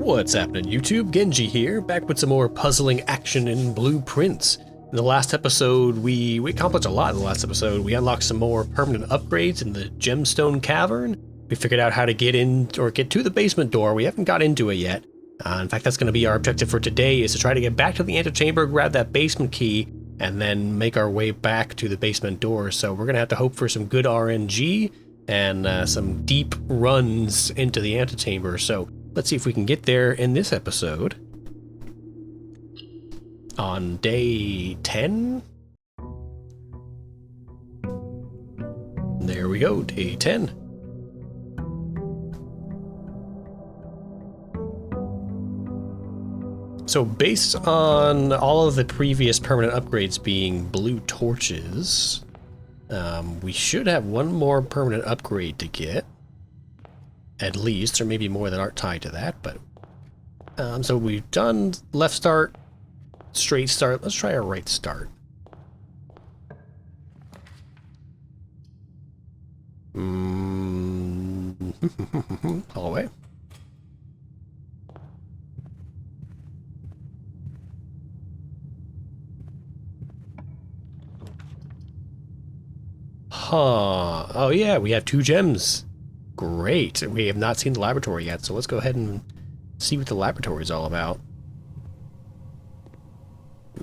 What's happening, YouTube? Genji here, back with some more puzzling action in Blueprints. In the last episode, we accomplished a lot in the last episode. We unlocked some more permanent upgrades in the Gemstone Cavern. We figured out how to get in, or get to the basement door. We haven't got into it yet. In fact, that's going to be our objective for today, is to try to get back to the antechamber, grab that basement key, and then make our way back to the basement door. So we're going to have to hope for some good RNG and some deep runs into the antechamber. So let's see if we can get there in this episode. On day 10? There we go, day 10. So based on all of the previous permanent upgrades being blue torches, we should have one more permanent upgrade to get. At least, or maybe more that aren't tied to that, but so we've done left start, straight start. Let's try a right start. All the way. Huh. Oh yeah, we have 2 gems. Great. We have not seen the laboratory yet, so let's go ahead and see what the laboratory is all about.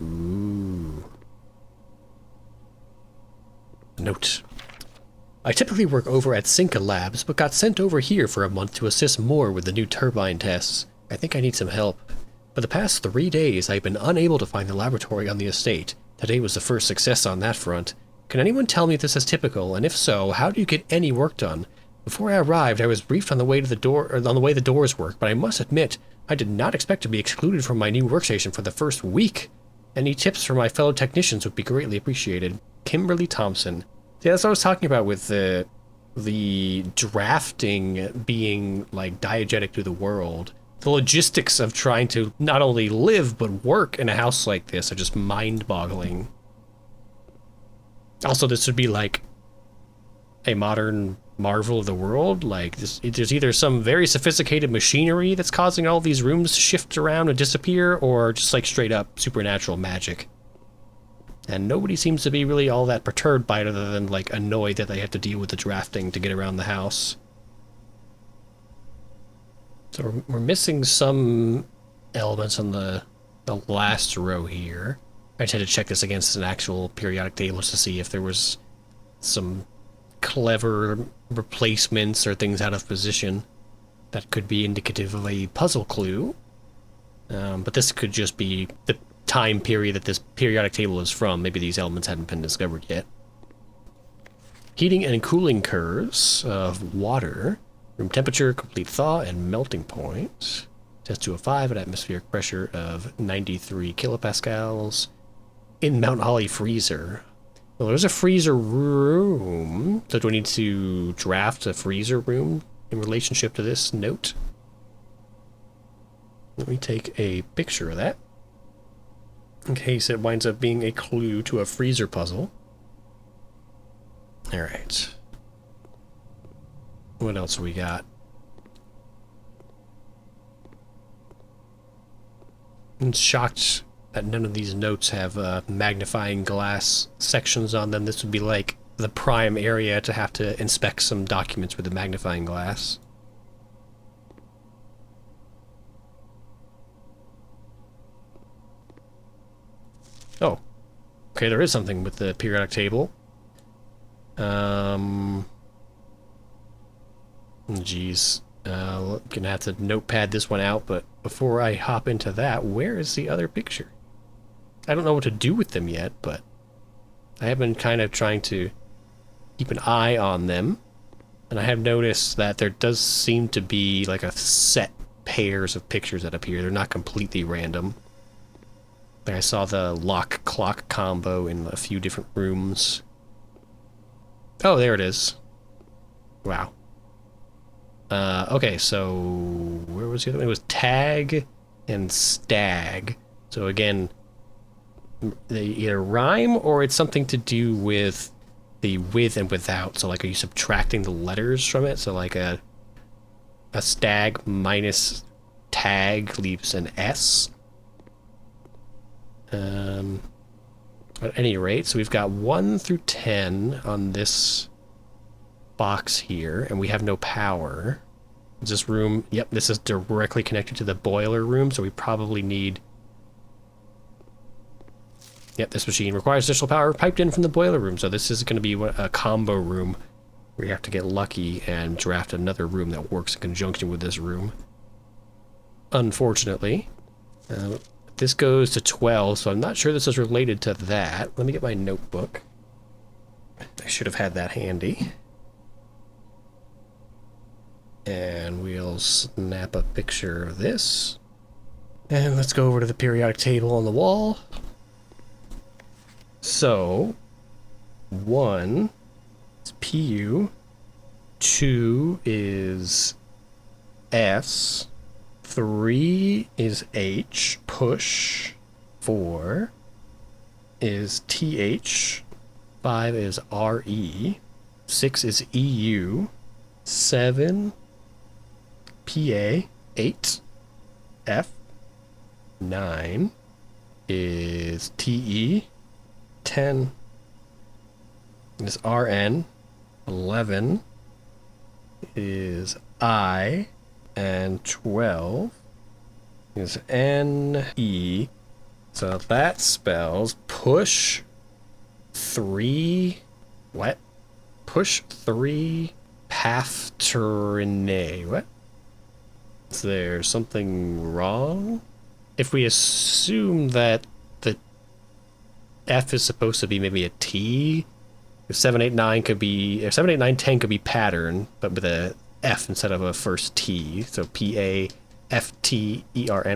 Ooh. Note. I typically work over at Cinca Labs, but got sent over here for a month to assist more with the new turbine tests. I think I need some help. For the past 3 days, I've been unable to find the laboratory on the estate. Today was the first success on that front. Can anyone tell me if this is typical, and if so, how do you get any work done? Before I arrived, I was briefed on the way to the door, or on the way the doors work, but I must admit, I did not expect to be excluded from my new workstation for the first week. Any tips for my fellow technicians would be greatly appreciated. Kimberly Thompson. See, that's what I was talking about with the drafting being like diegetic to the world. The logistics of trying to not only live but work in a house like this are just mind-boggling. Also, this would be like a modern marvel of the world. Like there's either some very sophisticated machinery that's causing all these rooms to shift around and disappear, or just like straight up supernatural magic. And nobody seems to be really all that perturbed by it, other than like annoyed that they have to deal with the drafting to get around the house. So we're missing some elements on the last row here. I just had to check this against an actual periodic table just to see if there was some clever replacements or things out of position that could be indicative of a puzzle clue. But this could just be the time period that this periodic table is from. Maybe these elements hadn't been discovered yet. Heating and cooling curves of water. Room temperature, complete thaw, and melting point. Test 205 at atmospheric pressure of 93 kilopascals. In Mount Holly freezer. Well, there's a freezer room. So do we need to draft a freezer room in relationship to this note? Let me take a picture of that, in case it winds up being a clue to a freezer puzzle. Alright. What else we got? I'm shocked that none of these notes have magnifying glass sections on them. This would be like the prime area to have to inspect some documents with a magnifying glass. Oh. Okay, there is something with the periodic table. Geez. Gonna have to notepad this one out, but before I hop into that, where is the other picture? I don't know what to do with them yet, but I have been kind of trying to keep an eye on them, and I have noticed that there does seem to be like a set pairs of pictures that appear. They're not completely random. Like I saw the lock-clock combo in a few different rooms. Oh, there it is. Wow. Okay, so where was the other one? It was tag and stag. So again, they either rhyme or it's something to do with the with and without. So like, are you subtracting the letters from it? So like a stag minus tag leaves an S. At any rate, so we've got 1 through 10 on this box here, and we have no power. This room, yep, this is directly connected to the boiler room, so we probably need... Yep, this machine requires additional power piped in from the boiler room, so this is going to be a combo room where you have to get lucky and draft another room that works in conjunction with this room. Unfortunately. This goes to 12, so I'm not sure this is related to that. Let me get my notebook. I should have had that handy. And we'll snap a picture of this. And let's go over to the periodic table on the wall. So, 1 is PU, 2 is S, 3 is H, push, 4 is TH, 5 is RE, 6 is EU, 7 PA, 8 F, 9 is TE, 10 is RN, 11 is I, and 12 is NE. So that spells push 3, what? Push 3 Pathterine. What? Is there something wrong? If we assume that the F is supposed to be maybe a T, if 7, 8, 9 could be, if 7, 8, 9, 10 could be pattern, but with a F instead of a first T, so P-A-F-T-E-R-N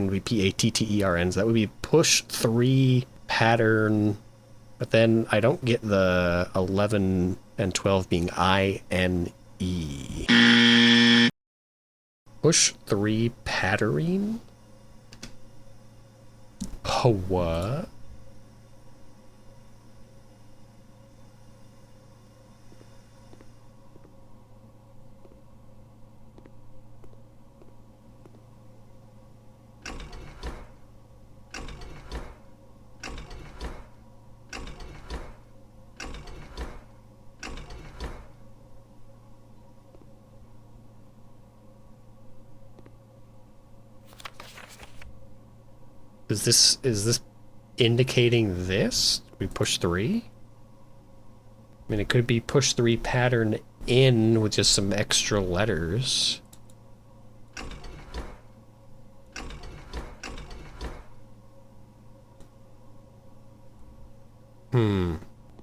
would be P-A-T-T-E-R-N, so that would be push 3 pattern, but then I don't get the 11 and 12 being I-N-E. Push 3 patterning? What? Is this indicating this? We push 3? I mean, it could be push 3 pattern in with just some extra letters.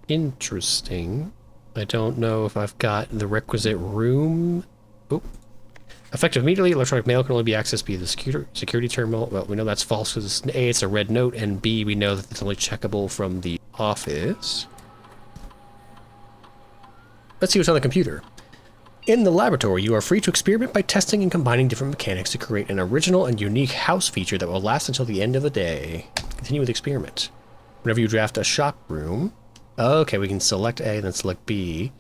Interesting. I don't know if I've got the requisite room. Oop. Effective immediately, electronic mail can only be accessed via the security terminal. Well, we know that's false because A, it's a red note, and B, we know that it's only checkable from the office. Let's see what's on the computer. In the laboratory, you are free to experiment by testing and combining different mechanics to create an original and unique house feature that will last until the end of the day. Continue with the experiment. Whenever you draft a shop room... Okay, we can select A, then select B.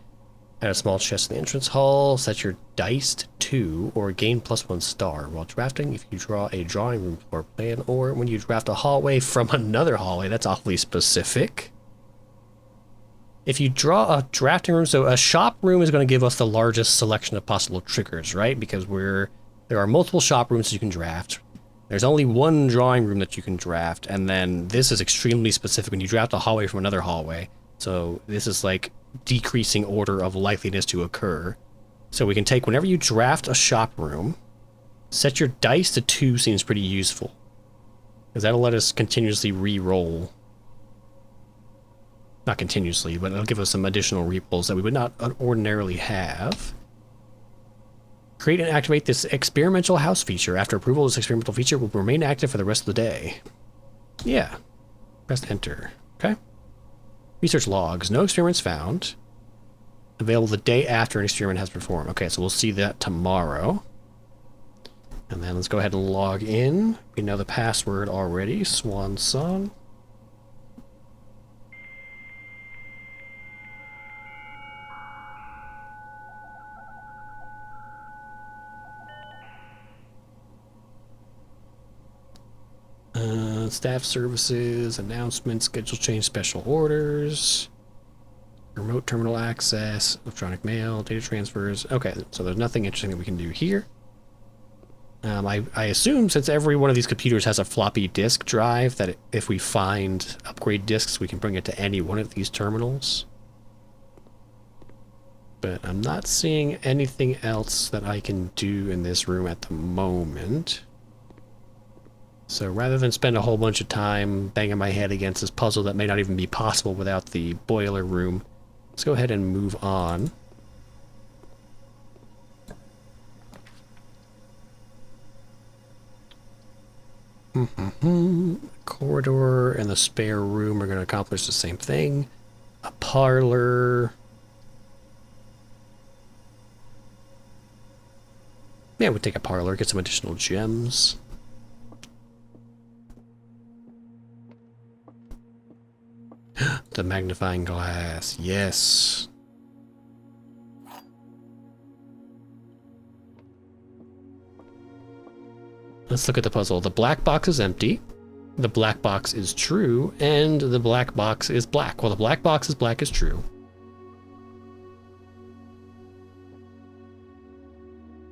Add a small chest in the entrance hall, set your dice to 2, or gain +1 star. While drafting, if you draw a drawing room floor plan, or when you draft a hallway from another hallway, that's awfully specific. If you draw a drafting room, so a shop room is going to give us the largest selection of possible triggers, right? Because there are multiple shop rooms you can draft. There's only one drawing room that you can draft, and then this is extremely specific when you draft a hallway from another hallway. So this is like decreasing order of likeliness to occur. So we can take, whenever you draft a shop room, set your dice to 2 seems pretty useful, because that'll let us continuously re-roll. Not continuously, but it'll give us some additional re-rolls that we would not ordinarily have. Create and activate this experimental house feature. After approval, this experimental feature will remain active for the rest of the day. Yeah. Press enter. Okay. Research logs. No experiments found. Available the day after an experiment has been performed. Okay, so we'll see that tomorrow. And then let's go ahead and log in. We know the password already. Swan Song. Staff services, announcements, schedule change, special orders, remote terminal access, electronic mail, data transfers. Okay, so there's nothing interesting that we can do here. I assume since every one of these computers has a floppy disk drive, that if we find upgrade disks, we can bring it to any one of these terminals. But I'm not seeing anything else that I can do in this room at the moment. So rather than spend a whole bunch of time banging my head against this puzzle that may not even be possible without the boiler room, let's go ahead and move on. Corridor and the spare room are going to accomplish the same thing. A parlor. Yeah, we'll take a parlor, get some additional gems. The magnifying glass, yes. Let's look at the puzzle. The black box is empty. The black box is true, and the black box is black. Well, the black box is black is true.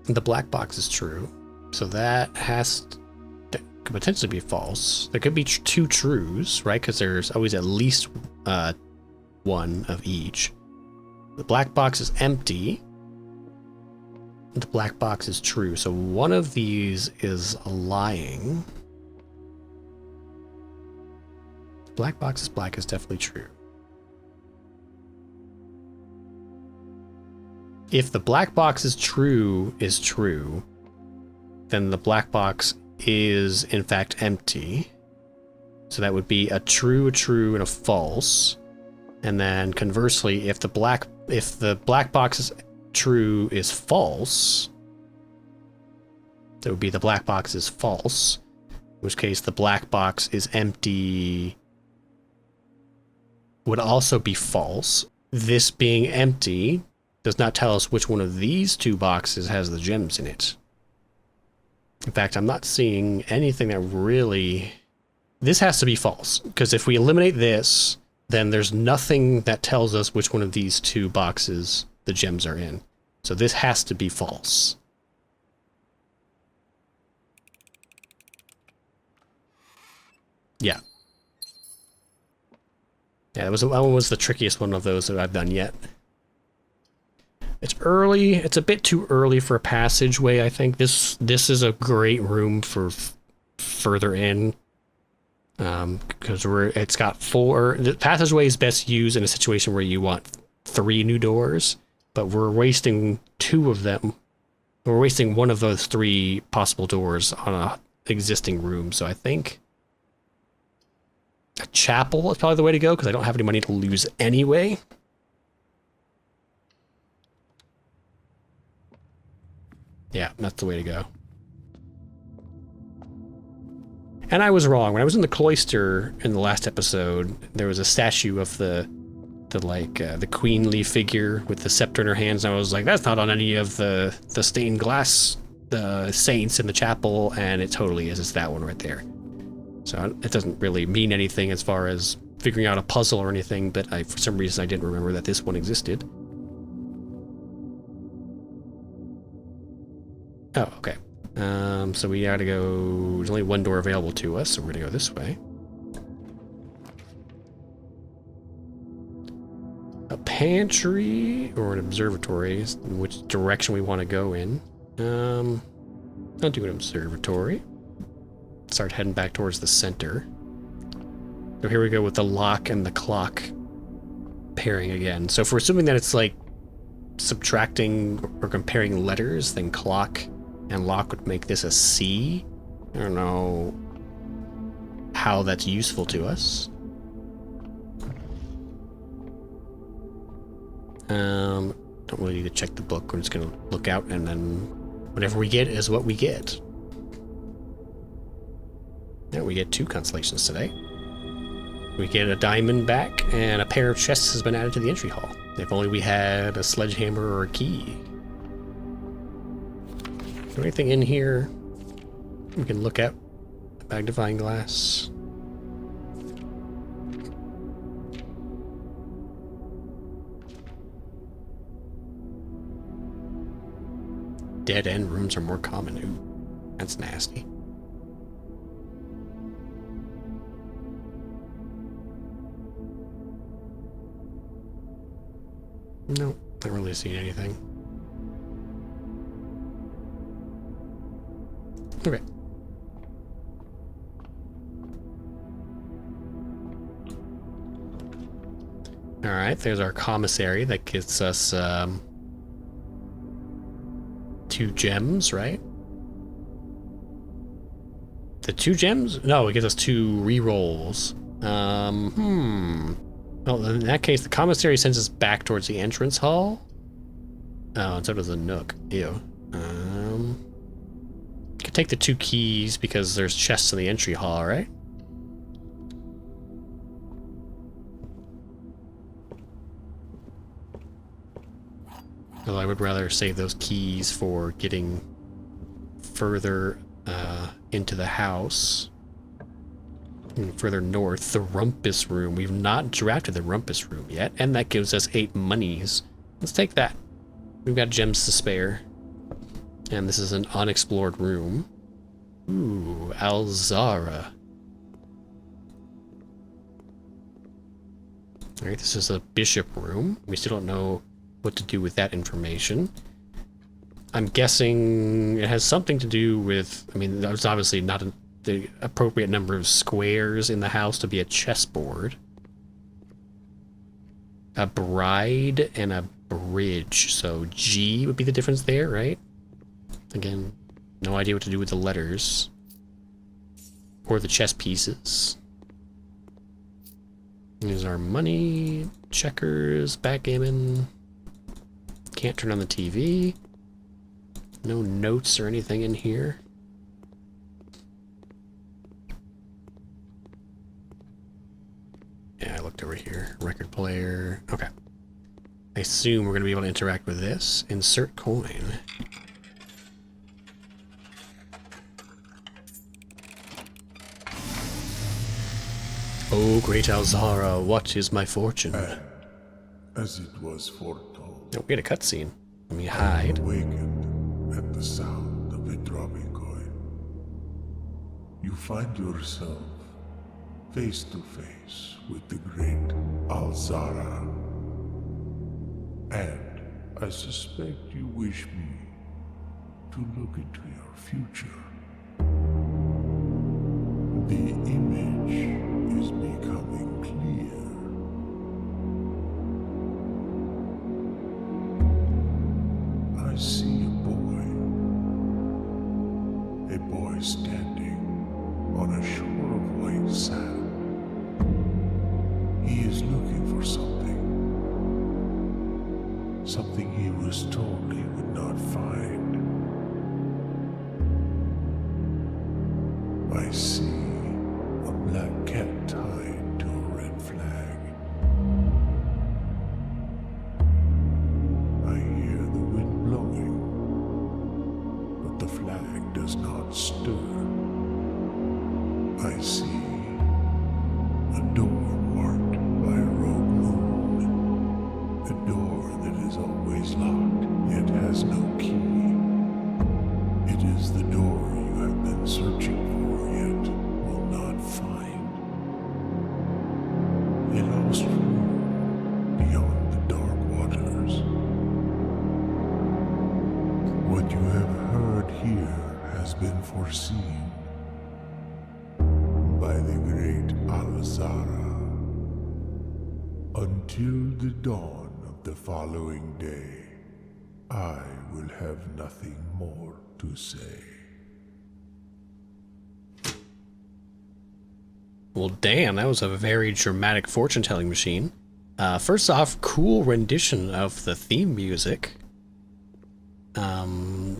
The black box is true, so that could potentially be false. There could be two trues, right? Because there's always at least one of each. The black box is empty. The black box is true, so one of these is lying. The black box is black is definitely true. If the black box is true, then the black box is in fact empty. So that would be a true, and a false. And then conversely, if the black box is true is false, that would be the black box is false, in which case the black box is empty would also be false. This being empty does not tell us which one of these two boxes has the gems in it. In fact, I'm not seeing anything that really... This has to be false, because if we eliminate this, then there's nothing that tells us which one of these two boxes the gems are in. So this has to be false. Yeah. Yeah, that one was the trickiest one of those that I've done yet. It's early. It's a bit too early for a passageway, I think. This is a great room for further in. Because it's got 4... The passageway is best used in a situation where you want 3 new doors, but we're wasting 2 of them. We're wasting one of those 3 possible doors on a existing room, so I think a chapel is probably the way to go, because I don't have any money to lose anyway. Yeah, that's the way to go. And I was wrong. When I was in the cloister in the last episode, there was a statue of the queenly figure with the scepter in her hands, and I was like, that's not on any of the stained glass saints in the chapel, and it totally is. It's that one right there. So it doesn't really mean anything as far as figuring out a puzzle or anything, but for some reason I didn't remember that this one existed. Oh, okay. So we gotta go... There's only one door available to us, so we're gonna go this way. A pantry or an observatory, which direction we want to go in. I'll do an observatory. Start heading back towards the center. So here we go with the lock and the clock pairing again. So if we're assuming that it's like subtracting or comparing letters, then clock and lock would make this a C. I don't know how that's useful to us. Don't really need to check the book. We're just gonna look out, and then whatever we get is what we get. Yeah, we get 2 constellations today. We get a diamond back, and a pair of chests has been added to the entry hall. If only we had a sledgehammer or a key. Is there anything in here we can look at? Magnifying glass. dead-end rooms are more common. Ooh, that's nasty. No, I don't really see anything. Okay. Alright, there's our commissary that gets us 2 gems, right? The 2 gems? No, it gives us 2 rerolls. Well, in that case, the commissary sends us back towards the entrance hall. Oh, and so does the Nook. Ew. Could take the 2 keys because there's chests in the entry hall, right? Although I would rather save those keys for getting further into the house. And further north, the Rumpus Room. We've not drafted the Rumpus Room yet, and that gives us 8 monies. Let's take that. We've got gems to spare. And this is an unexplored room. Ooh, Alzara. Alright, this is a bishop room. We still don't know what to do with that information. I'm guessing it has something to do with... I mean, there's obviously not the appropriate number of squares in the house to be a chessboard. A bride and a bridge. So G would be the difference there, right? Again, no idea what to do with the letters. Or the chess pieces. Here's our money, checkers, backgammon. Can't turn on the TV. No notes or anything in here. Yeah, I looked over here. Record player. Okay. I assume we're going to be able to interact with this. Insert coin. Oh, great Alzara, what is my fortune? And, as it was foretold, Oh, we had a cutscene. Let me hide. awakened at the sound of a dropping coin. You find yourself face to face with the great Alzara. And I suspect you wish me to look into your future. The image is becoming clear. I see a boy standing on a shore of white sand. He is looking for something he was told he would not find. I see a black cat tied to a red flag. I hear the wind blowing, but the flag does not stir. I see a door marked by a rogue moon. A door that is always locked, yet has no key. It is the door you have been searching for, yet will not find. A lost room beyond the dark waters. What you have heard here has been foreseen by the great Alzara. Until the dawn of the following day, I will have nothing more to say. Well, damn, that was a very dramatic fortune-telling machine. First off, cool rendition of the theme music.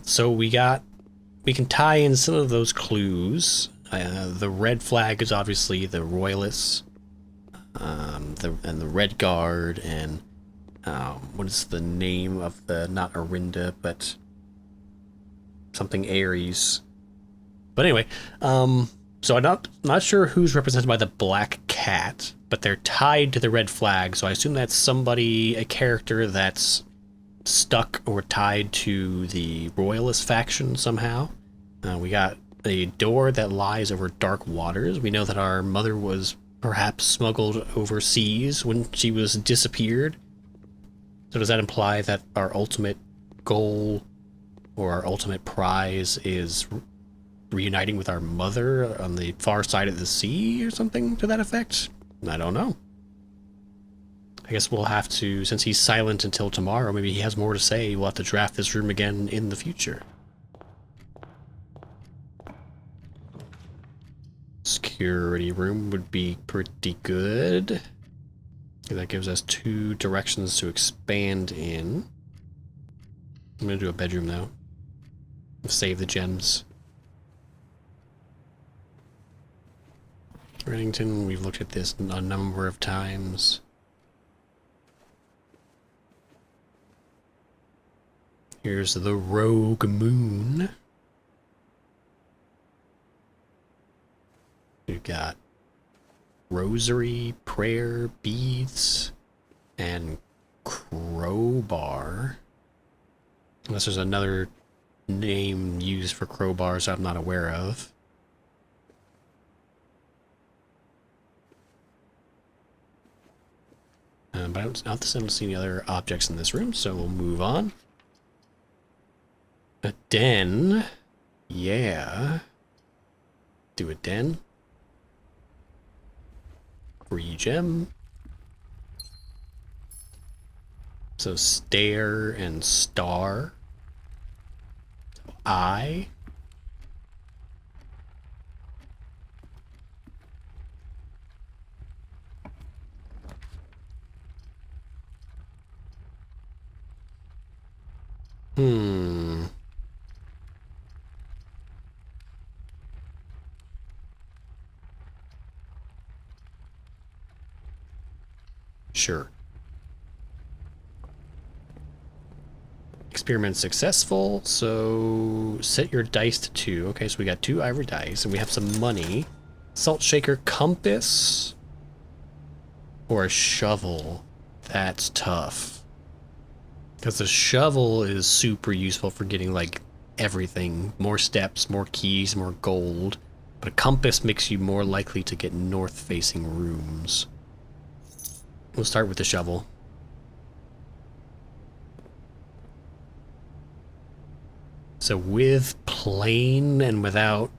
So we can tie in some of those clues. The red flag is obviously the royalists, and the red guard, and what is the name of the, not Arinda, but something Ares. But anyway, so I'm not sure who's represented by the black cat, but they're tied to the red flag, so I assume that's somebody, a character that's stuck or tied to the royalist faction somehow. We got a door that lies over dark waters. We know that our mother was perhaps smuggled overseas when she was disappeared. So does that imply that our ultimate goal or our ultimate prize is reuniting with our mother on the far side of the sea or something to that effect? I don't know. I guess we'll have to, since he's silent until tomorrow, maybe he has more to say. We'll have to draft this room again in the future. Security room would be pretty good. That gives us 2 directions to expand in. I'm going to do a bedroom though. Save the gems. Reddington, we've looked at this a number of times. Here's the rogue moon. We've got rosary, prayer, beads, and crowbar. Unless there's another name used for crowbars I'm not aware of. But I don't see any other objects in this room, so we'll move on. A den. Yeah. Do a den. Free gem. So stare and star. So eye. Sure. Experiment successful, so set your dice to 2. Okay, so we got 2 ivory dice, and we have some money. Salt shaker, compass, or a shovel. That's tough. Because the shovel is super useful for getting, like, everything. More steps, more keys, more gold. But a compass makes you more likely to get north-facing rooms. We'll start with the shovel. So with plain and without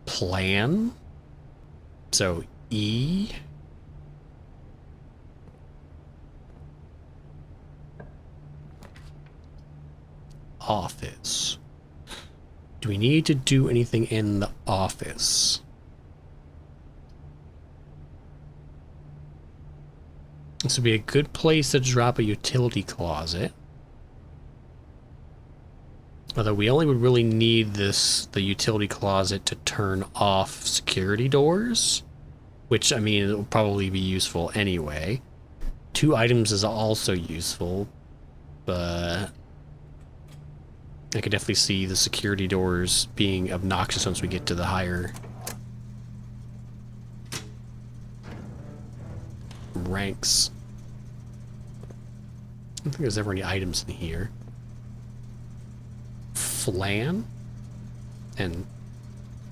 plan. So E. Office. Do we need to do anything in the office? This would be a good place to drop a utility closet. Although we only would really need the utility closet to turn off security doors. Which, I mean, it will probably be useful anyway. 2 items is also useful. But I could definitely see the security doors being obnoxious once we get to the higher ranks. I don't think there's ever any items in here. Flan and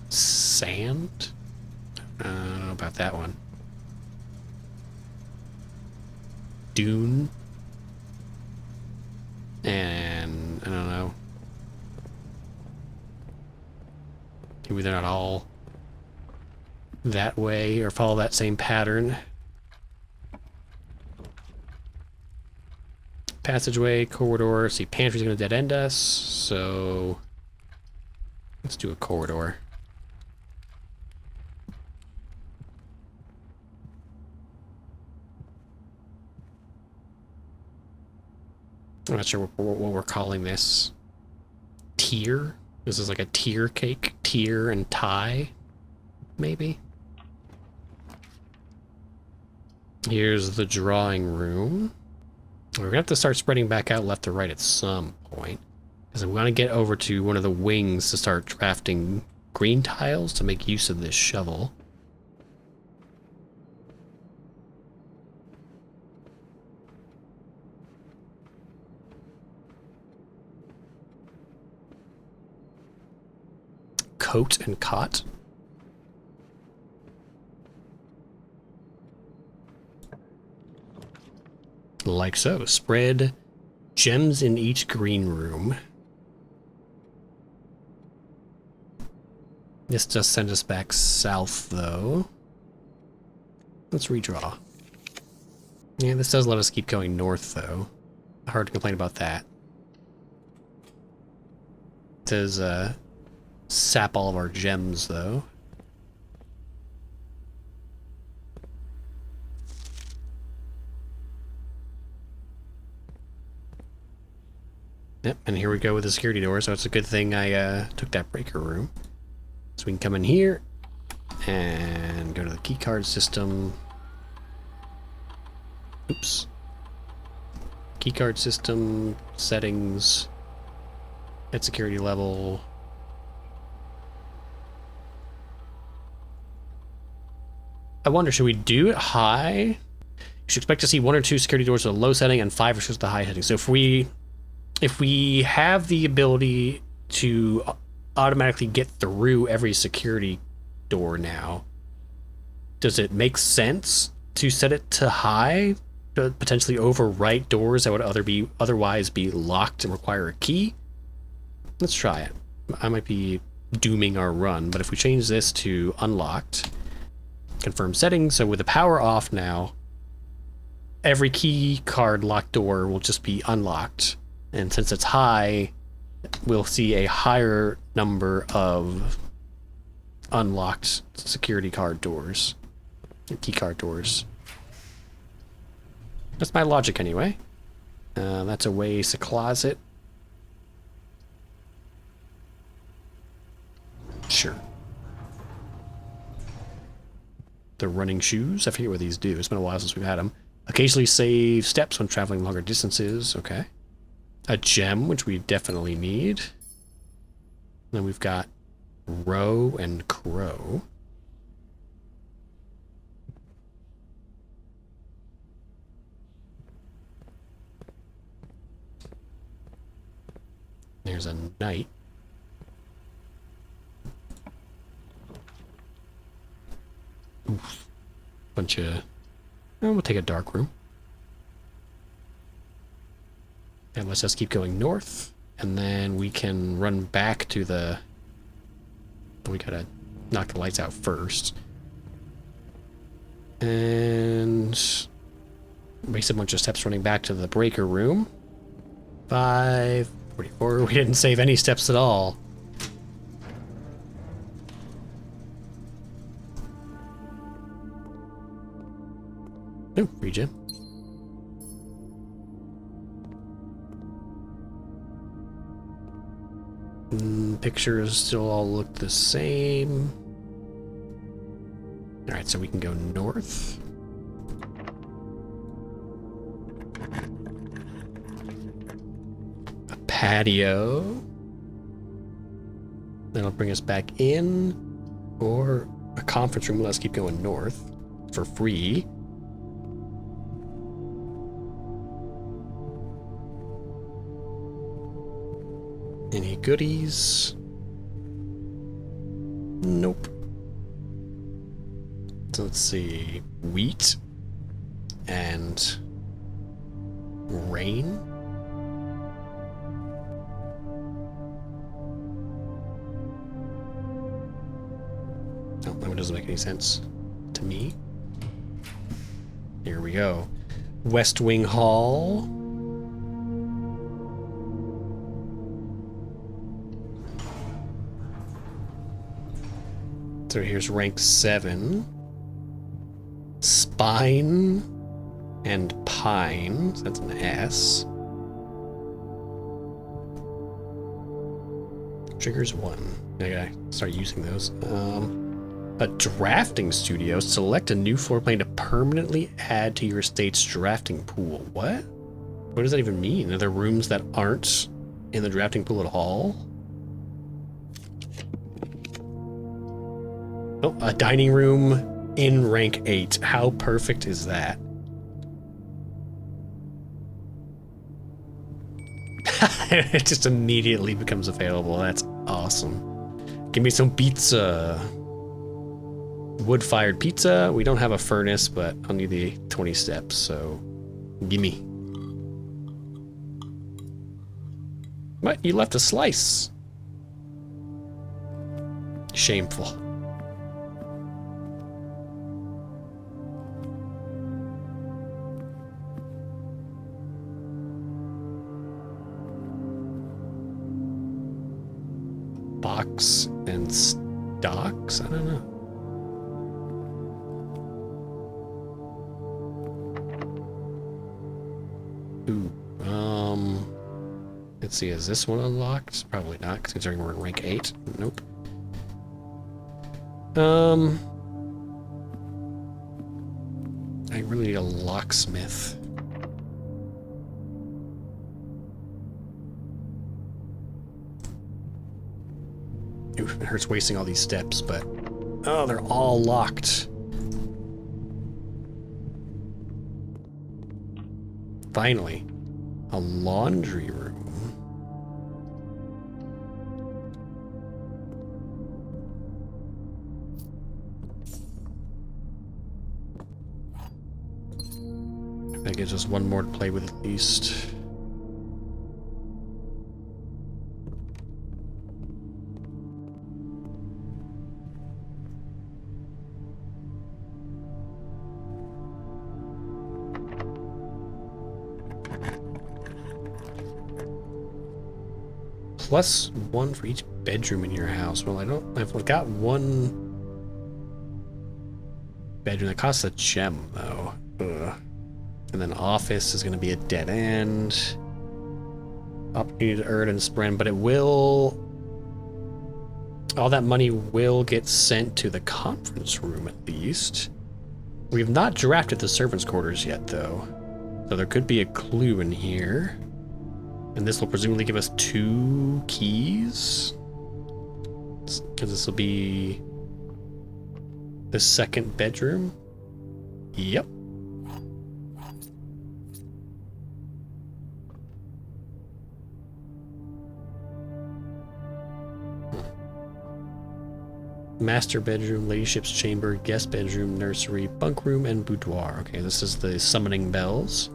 sand. I don't know about that one. Dune and I don't know. Maybe they're not all that way or follow that same pattern. Passageway, corridor. See, pantry's gonna dead end us, so let's do a corridor. I'm not sure what we're calling this. Tier? This is like a tier cake. Tier and tie, maybe? Here's the drawing room. We're gonna have to start spreading back out left to right at some point. Because I'm gonna get over to one of the wings to start drafting green tiles to make use of this shovel. coat and cot. Like so. Spread gems in each green room. This just sends us back south, though. Let's redraw. Yeah, this does let us keep going north, though. Hard to complain about that. It says, sap all of our gems, though. Yep, and here we go with the security door, so it's a good thing I took that breaker room. So we can come in here and go to the keycard system. Oops. Keycard system, settings, at security level. I wonder, should we do it high? You should expect to see 1 or 2 security doors with a low setting and 5 or 6 with the high setting. So if we have the ability to automatically get through every security door now, does it make sense to set it to high to potentially overwrite doors that would otherwise be locked and require a key? Let's try it. I might be dooming our run, but if we change this to unlocked, confirm settings, so with the power off now, every key card locked door will just be unlocked. And since it's high, we'll see a higher number of unlocked security card doors, key card doors. That's my logic anyway. That's a waste, a closet. Sure. The running shoes, I forget what these do. It's been a while since we've had them. Occasionally save steps when traveling longer distances. Okay. A gem, which we definitely need. Then we've got row and crow. There's a knight. Oof. Bunch of... Oh, we'll take a dark room. And let's just keep going north. And then we can run back to the... We gotta knock the lights out first. And... Waste a bunch of steps running back to the breaker room. 5:44. We didn't save any steps at all. Oh, free gem. Pictures still all look the same. Alright, so we can go north. A patio. That'll bring us back in. Or a conference room. Let's keep going north for free. Any goodies? Nope. So let's see. Wheat and rain. No, that one doesn't make any sense to me. Here we go. West Wing Hall. So here's rank 7. Spine and pine. So that's an S. Triggers 1. I gotta start using those. A drafting studio. Select a new floor plan to permanently add to your estate's drafting pool. What? What does that even mean? Are there rooms that aren't in the drafting pool at all? Oh, a dining room in rank 8. How perfect is that? It just immediately becomes available. That's awesome. Give me some pizza. Wood-fired pizza. We don't have a furnace, but I'll need the 20 steps, so gimme. What? You left a slice. Shameful. Box and stocks? I don't know. Ooh, let's see, is this one unlocked? Probably not, considering we're in rank 8. Nope. I really need a locksmith. Ooh, it hurts wasting all these steps, but... Oh, they're all locked. Finally, a laundry room. That gives us one more to play with at least. +1 for each bedroom in your house. Well, I've got one bedroom that costs a gem, though. Ugh. And then office is going to be a dead end. Opportunity to earn and spend, but it will... All that money will get sent to the conference room, at least. We've not drafted the servants' quarters yet, though. So there could be a clue in here. And this will presumably give us 2 keys. Because this will be the second bedroom. Yep. Master bedroom, ladyship's chamber, guest bedroom, nursery, bunk room, and boudoir. Okay, this is the summoning bells.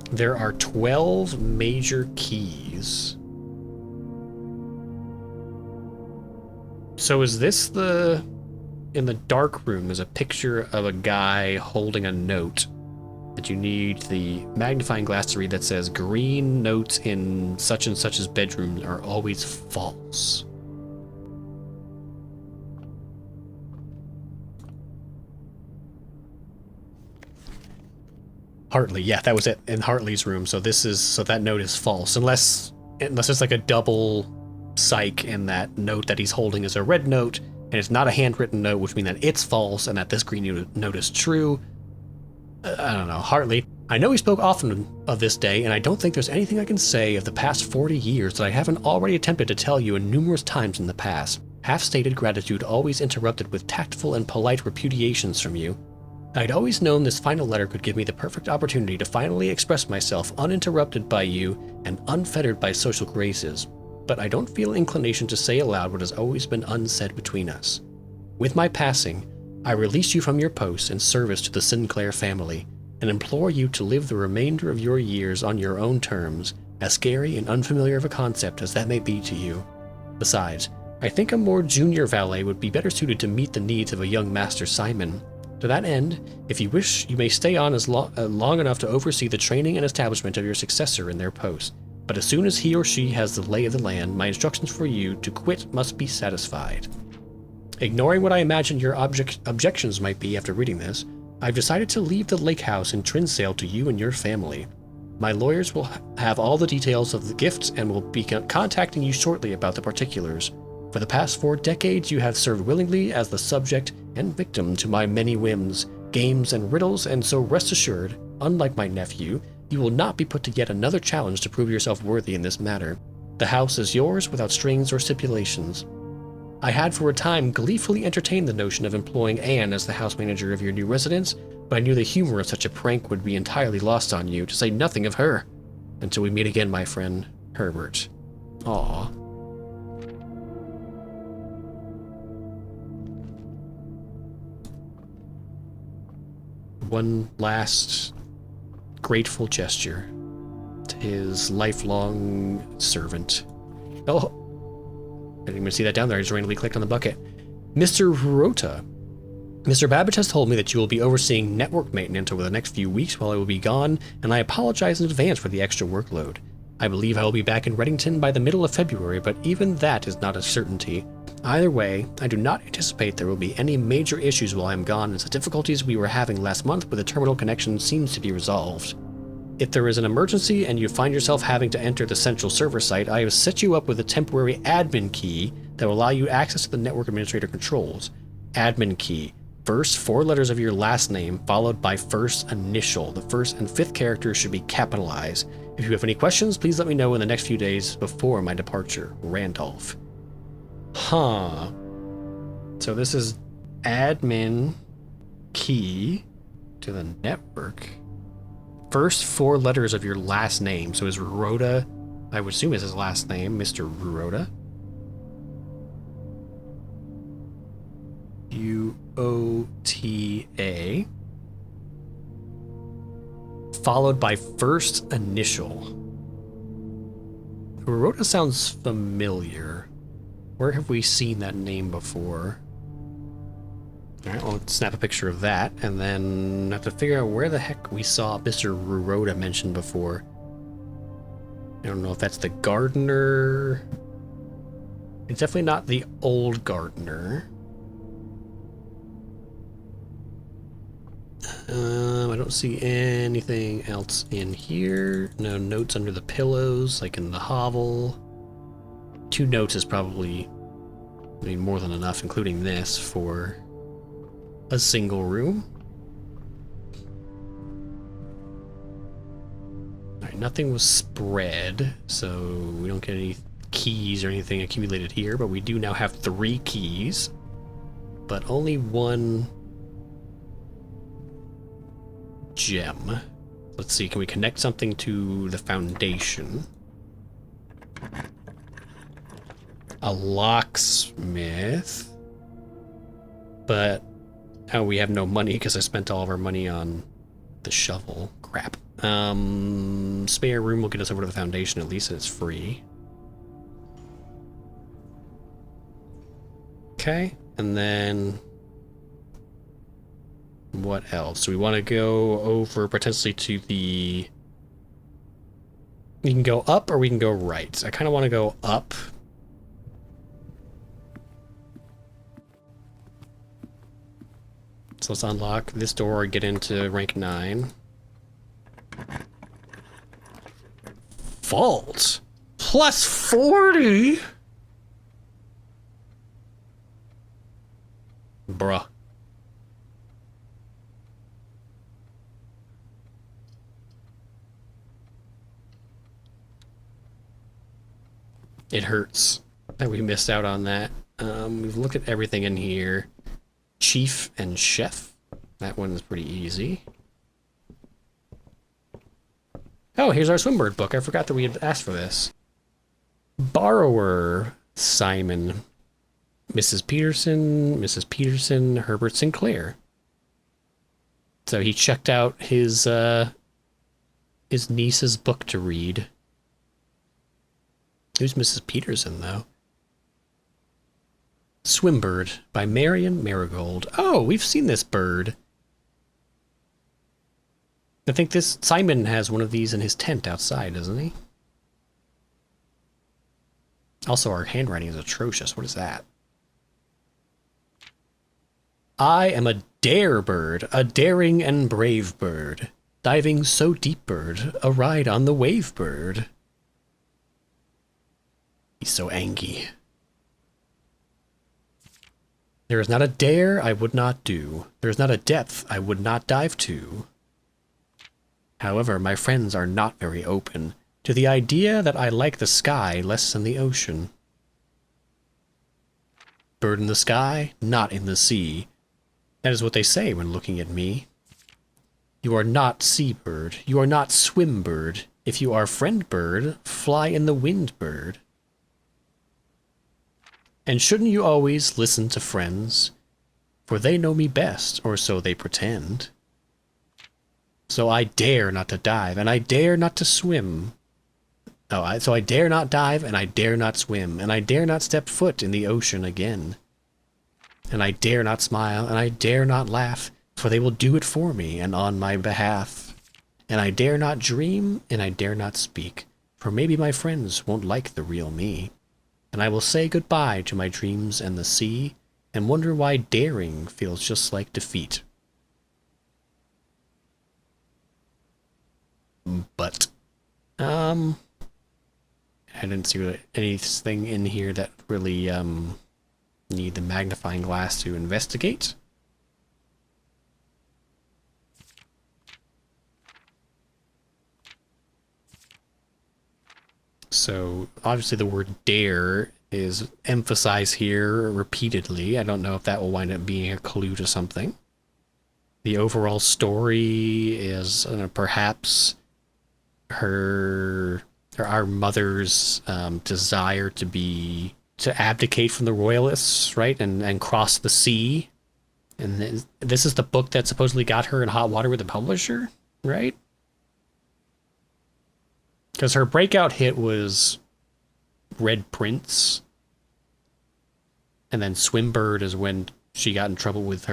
There are 12 major keys. So is this the... In the dark room, there's a picture of a guy holding a note that you need the magnifying glass to read that says, green notes in such and such's bedroom are always false. Hartley, yeah, that was it in Hartley's room. So that note is false, unless it's like a double psych, and that note that he's holding is a red note, and it's not a handwritten note, which means that it's false, and that this green note is true. I don't know, Hartley. I know we spoke often of this day, and I don't think there's anything I can say of the past 40 years that I haven't already attempted to tell you in numerous times in the past. Half-stated gratitude always interrupted with tactful and polite repudiations from you. I'd always known this final letter could give me the perfect opportunity to finally express myself uninterrupted by you and unfettered by social graces, but I don't feel inclination to say aloud what has always been unsaid between us. With my passing, I release you from your post and service to the Sinclair family, and implore you to live the remainder of your years on your own terms, as scary and unfamiliar of a concept as that may be to you. Besides, I think a more junior valet would be better suited to meet the needs of a young Master Simon. To that end, if you wish, you may stay on as long enough to oversee the training and establishment of your successor in their post. But as soon as he or she has the lay of the land, my instructions for you to quit must be satisfied. Ignoring what I imagine your objections might be after reading this, I've decided to leave the lake house in Trinsale to you and your family. My lawyers will have all the details of the gifts and will be contacting you shortly about the particulars. For the past 4 decades, you have served willingly as the subject and victim to my many whims, games, and riddles, and so rest assured, unlike my nephew, you will not be put to yet another challenge to prove yourself worthy in this matter. The house is yours without strings or stipulations. I had for a time gleefully entertained the notion of employing Anne as the house manager of your new residence, but I knew the humor of such a prank would be entirely lost on you, to say nothing of her. Until we meet again, my friend, Herbert. Aww. one last grateful gesture to his lifelong servant. Oh, I didn't even see that down there. I just randomly clicked on the bucket. Mr. Rota. Mr. Babbage has told me that you will be overseeing network maintenance over the next few weeks while I will be gone, and I apologize in advance for the extra workload. I believe I will be back in Reddington by the middle of February, but even that is not a certainty. Either way, I do not anticipate there will be any major issues while I am gone, as the difficulties we were having last month with the terminal connection seems to be resolved. If there is an emergency and you find yourself having to enter the central server site, I have set you up with a temporary admin key that will allow you access to the network administrator controls. Admin key. First 4 letters of your last name, followed by first initial. The first and 5th characters should be capitalized. If you have any questions, please let me know in the next few days before my departure. Randolph. Huh. So this is admin key to the network. First 4 letters of your last name. So is Rhoda, I would assume is his last name, Mr. Rhoda. U-O-T-A. Followed by first initial. Rhoda sounds familiar. Where have we seen that name before? Alright, well, let's snap a picture of that, and then have to figure out where the heck we saw Mr. Rhoda mentioned before. I don't know if that's the gardener. It's definitely not the old gardener. I don't see anything else in here. No notes under the pillows, like in the hovel. 2 notes is probably, I mean, more than enough, including this, for a single room. Alright, nothing was spread, so we don't get any keys or anything accumulated here, but we do now have 3 keys, but only 1 gem. Let's see, can we connect something to the foundation? A locksmith. But oh, we have no money because I spent all of our money on the shovel. Crap. Spare room will get us over to the foundation at least, and it's free. Okay, and then what else? We want to go over potentially to the... We can go up or we can go right. I kind of want to go up. So let's unlock this door and get into rank 9. Vault! Plus 40! Bruh. It hurts that we missed out on that. We've looked at everything in here. Chief and Chef. That one's pretty easy. Oh, here's our Swimbird book. I forgot that we had asked for this. Borrower, Simon. Mrs. Peterson, Herbert Sinclair. So he checked out his niece's book to read. Who's Mrs. Peterson, though? Swimbird by Marion Marigold. Oh, we've seen this bird. I think this Simon has one of these in his tent outside, doesn't he? Also, our handwriting is atrocious. What is that? I am a dare bird, a daring and brave bird. Diving so deep bird, a ride on the wave bird. He's so angry. There is not a dare I would not do. There is not a depth I would not dive to. However, my friends are not very open to the idea that I like the sky less than the ocean. Bird in the sky, not in the sea. That is what they say when looking at me. You are not seabird. You are not swimbird. If you are friend bird, fly in the wind bird. And shouldn't you always listen to friends? For they know me best, or so they pretend. So I dare not to dive, and I dare not to swim. So I dare not dive, and I dare not swim, and I dare not step foot in the ocean again. And I dare not smile, and I dare not laugh, for they will do it for me and on my behalf. And I dare not dream, and I dare not speak, for maybe my friends won't like the real me. And I will say goodbye to my dreams and the sea, and wonder why daring feels just like defeat. But, I didn't see anything in here that really, need the magnifying glass to investigate. So obviously the word dare is emphasized here repeatedly. I don't know if that will wind up being a clue to something. The overall story is perhaps her or our mother's desire to abdicate from the royalists, right, and cross the sea. And this is the book that supposedly got her in hot water with the publisher, right? Because her breakout hit was Red Prince, and then Swimbird is when she got in trouble with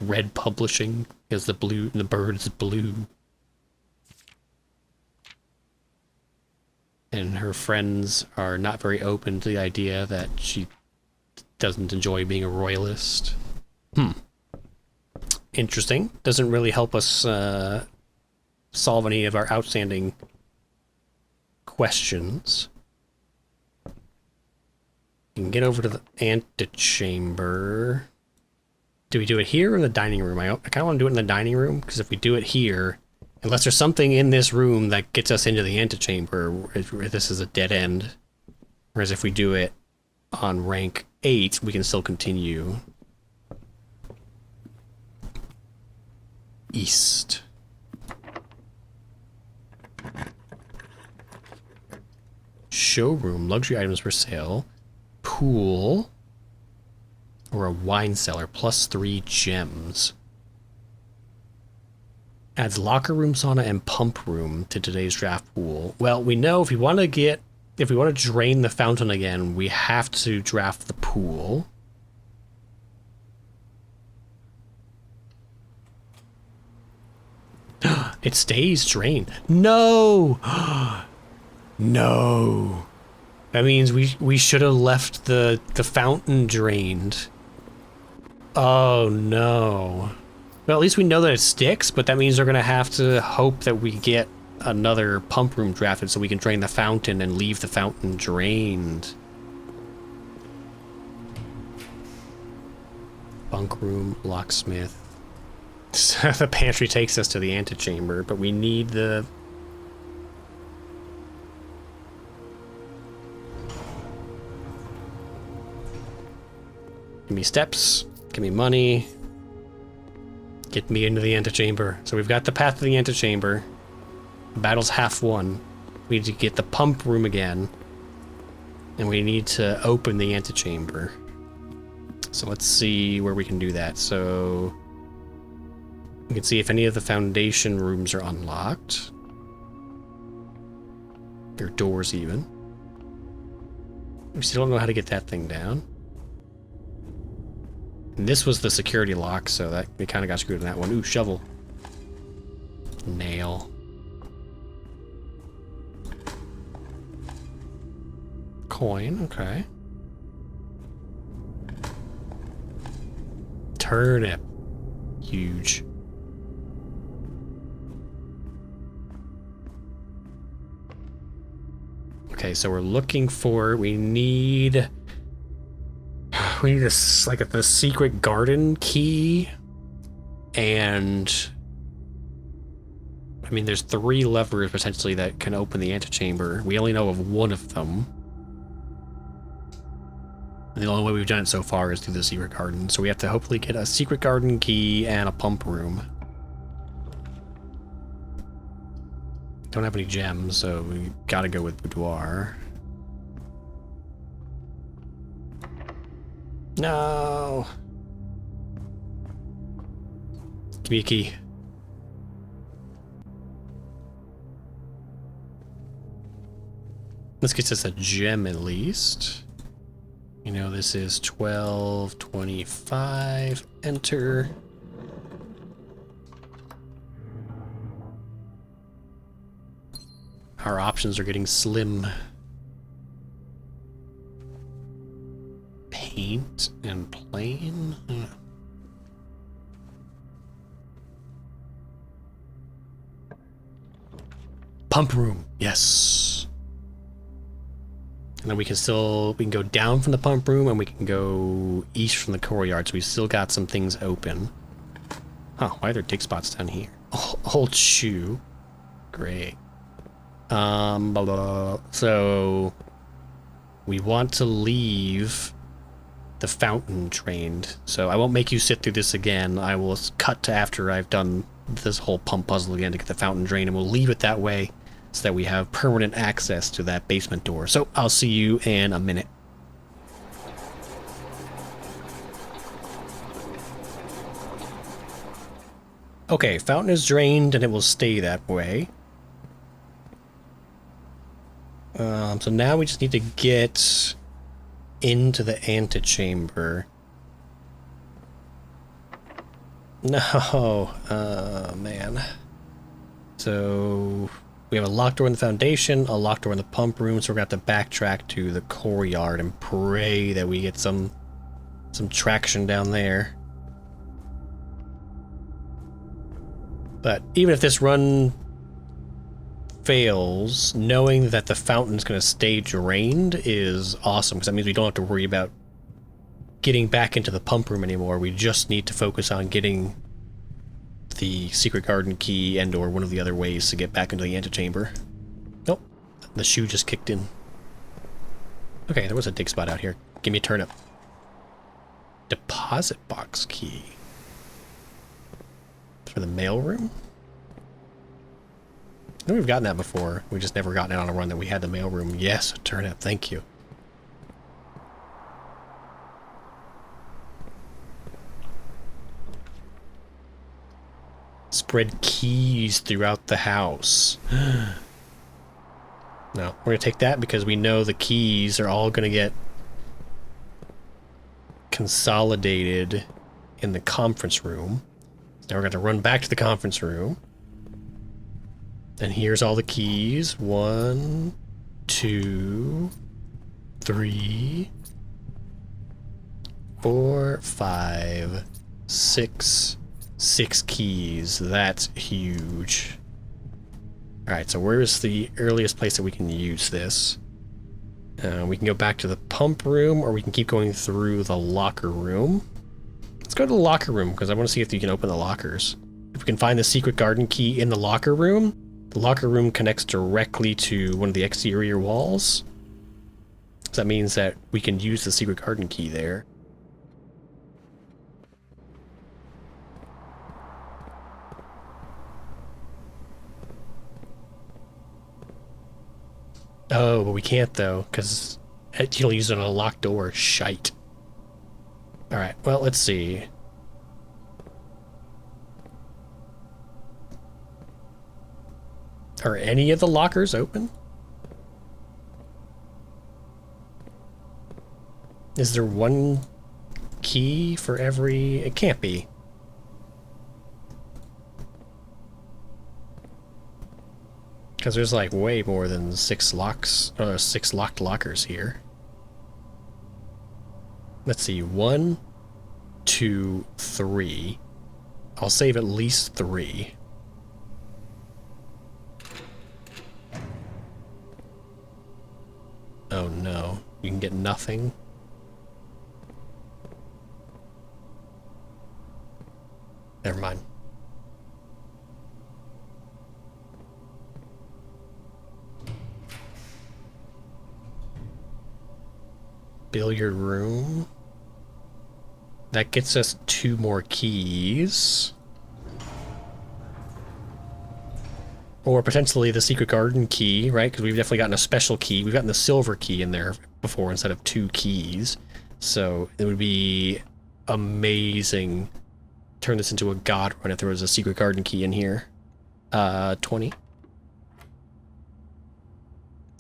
Red Publishing because the bird's blue, and her friends are not very open to the idea that she doesn't enjoy being a royalist. Interesting. Doesn't really help us solve any of our outstanding questions. You can get over to the antechamber. Do we do it here or in the dining room? I kind of want to do it in the dining room, because if we do it here, unless there's something in this room that gets us into the antechamber, this is a dead end. Whereas if we do it on rank 8, we can still continue. East. Showroom, luxury items for sale, pool, or a wine cellar, +3 gems. Adds locker room, sauna, and pump room to today's draft pool. Well, we know if we want to drain the fountain again, we have to draft the pool. It stays drained. No! No. That means we should have left the fountain drained. Oh no. Well, at least we know that it sticks, but that means they're gonna have to hope that we get another pump room drafted so we can drain the fountain and leave the fountain drained. Bunk room, locksmith. The pantry takes us to the antechamber, but we need the... Give me steps, give me money, get me into the antechamber. So we've got the path to the antechamber. The battle's half won. We need to get the pump room again, and we need to open the antechamber. So let's see where we can do that. So we can see if any of the foundation rooms are unlocked. Or doors even. We still don't know how to get that thing down. And this was the security lock, so that we kind of got screwed in that one. Ooh, shovel. Nail. Coin, okay. Turnip. Huge. Okay, so we're looking for, we need a, like the secret garden key, and I mean there's 3 levers potentially that can open the antechamber. We only know of one of them. And the only way we've done it so far is through the secret garden, so we have to hopefully get a secret garden key and a pump room. Don't have any gems, so we gotta go with boudoir. No! Give me a key. Let's get us a gem at least. You know, this is 1225. Enter. Our options are getting slim. Paint and plain? Pump room, yes. And then we can go down from the pump room and we can go east from the courtyard, so we still got some things open. Oh, why are there dig spots down here? Oh, old shoe. Great. Blah, blah, blah. So we want to leave the fountain drained. So I won't make you sit through this again. I will cut to after I've done this whole pump puzzle again to get the fountain drained, and we'll leave it that way so that we have permanent access to that basement door. So I'll see you in a minute. Okay, fountain is drained and it will stay that way. So now we just need to get into the antechamber. No, man. So we have a locked door in the foundation, a locked door in the pump room, so we're gonna have to backtrack to the courtyard and pray that we get some traction down there. But even if this run fails, knowing that the fountain's going to stay drained is awesome, because that means we don't have to worry about getting back into the pump room anymore. We just need to focus on getting the secret garden key and or one of the other ways to get back into the antechamber. Nope, the shoe just kicked in. Okay, there was a dig spot out here. Give me a turnip. Deposit box key. For the mail room? I know we've gotten that before. We just never gotten it on a run that we had the mail room. Yes, a turnip, thank you. Spread keys throughout the house. No, we're gonna take that because we know the keys are all gonna get consolidated in the conference room. Now we're going to run back to the conference room. And here's all the keys. 1, 2, 3, 4, 5, 6. 6 keys. That's huge. Alright, so where's the earliest place that we can use this? We can go back to the pump room, or we can keep going through the locker room. Let's go to the locker room, because I want to see if you can open the lockers. If we can find the secret garden key in the locker room connects directly to one of the exterior walls. So that means that we can use the secret garden key there. Oh, but we can't though, because you don't use it on a locked door. Shite. Alright, well, let's see. Are any of the lockers open? Is there one key for every... It can't be. Because there's like way more than 6 locks, 6 locked lockers here. Let's see, 1, 2, 3. I'll save at least 3. Oh no, you can get nothing. Never mind. Billiard room. That gets us 2 more keys. Or potentially the secret garden key, right? Because we've definitely gotten a special key. We've gotten the silver key in there before instead of 2 keys. So it would be amazing. Turn this into a god run if there was a secret garden key in here. 20.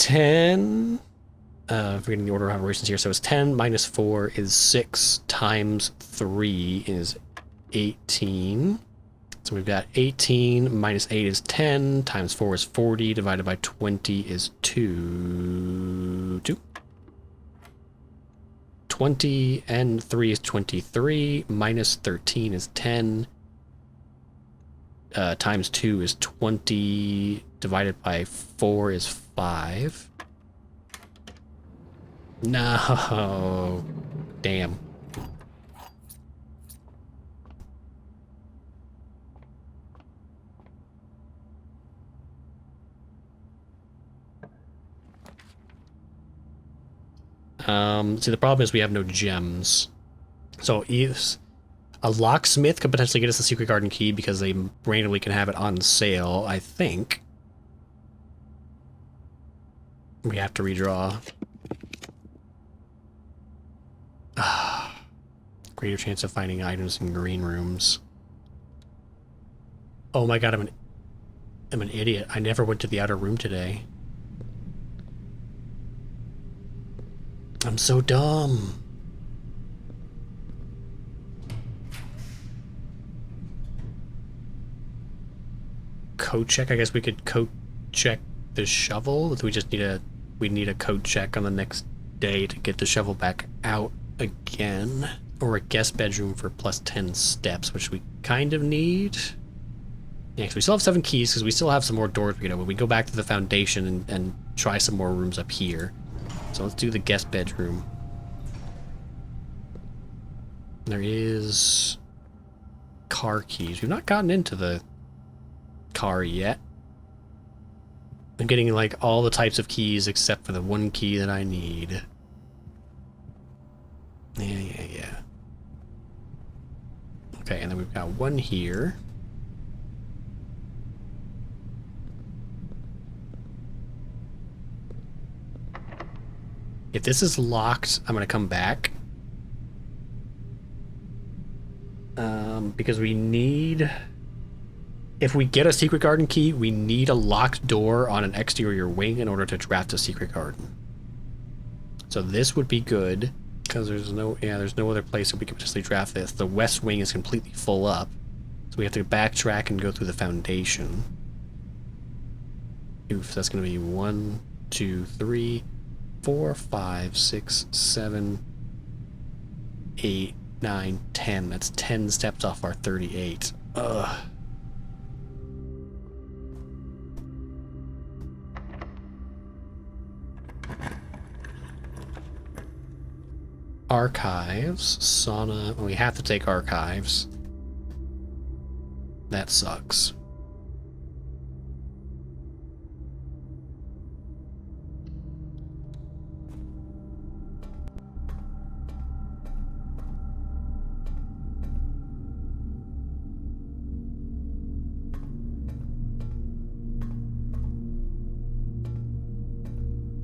10. Forgetting the order of operations here. So it's 10 minus 4 is 6 times 3 is 18. So we've got 18 minus 8 is 10 times 4 is 40 divided by 20 is 2. 20 and 3 is 23 minus 13 is 10 times 2 is 20 divided by 4 is 5. No. Damn. See, the problem is we have no gems. So a locksmith could potentially get us a secret garden key because they randomly can have it on sale, I think. We have to redraw. Greater chance of finding items in green rooms. Oh my god, I'm an idiot. I never went to the outer room today. I'm so dumb. Code check? I guess we could code check the shovel. We need a code check on the next day to get the shovel back out again. Or a guest bedroom for plus 10 steps, which we kind of need. Yeah, so we still have 7 keys because we still have some more doors we can open. We go back to the foundation and try some more rooms up here. So let's do the guest bedroom. There is car keys. We've not gotten into the car yet. I'm getting like all the types of keys except for the one key that I need. Yeah. Okay, and then we've got one here. If this is locked, I'm gonna come back. Because we need... If we get a secret garden key, we need a locked door on an exterior wing in order to draft a secret garden. So this would be good, because there's no other place that we could potentially draft this. The west wing is completely full up, so we have to backtrack and go through the foundation. Oof, that's going to be 1, 2, 3, 4, 5, 6, 7, 8, 9, 10. That's 10 steps off our 38. Ugh. Archives, sauna. We have to take archives. That sucks.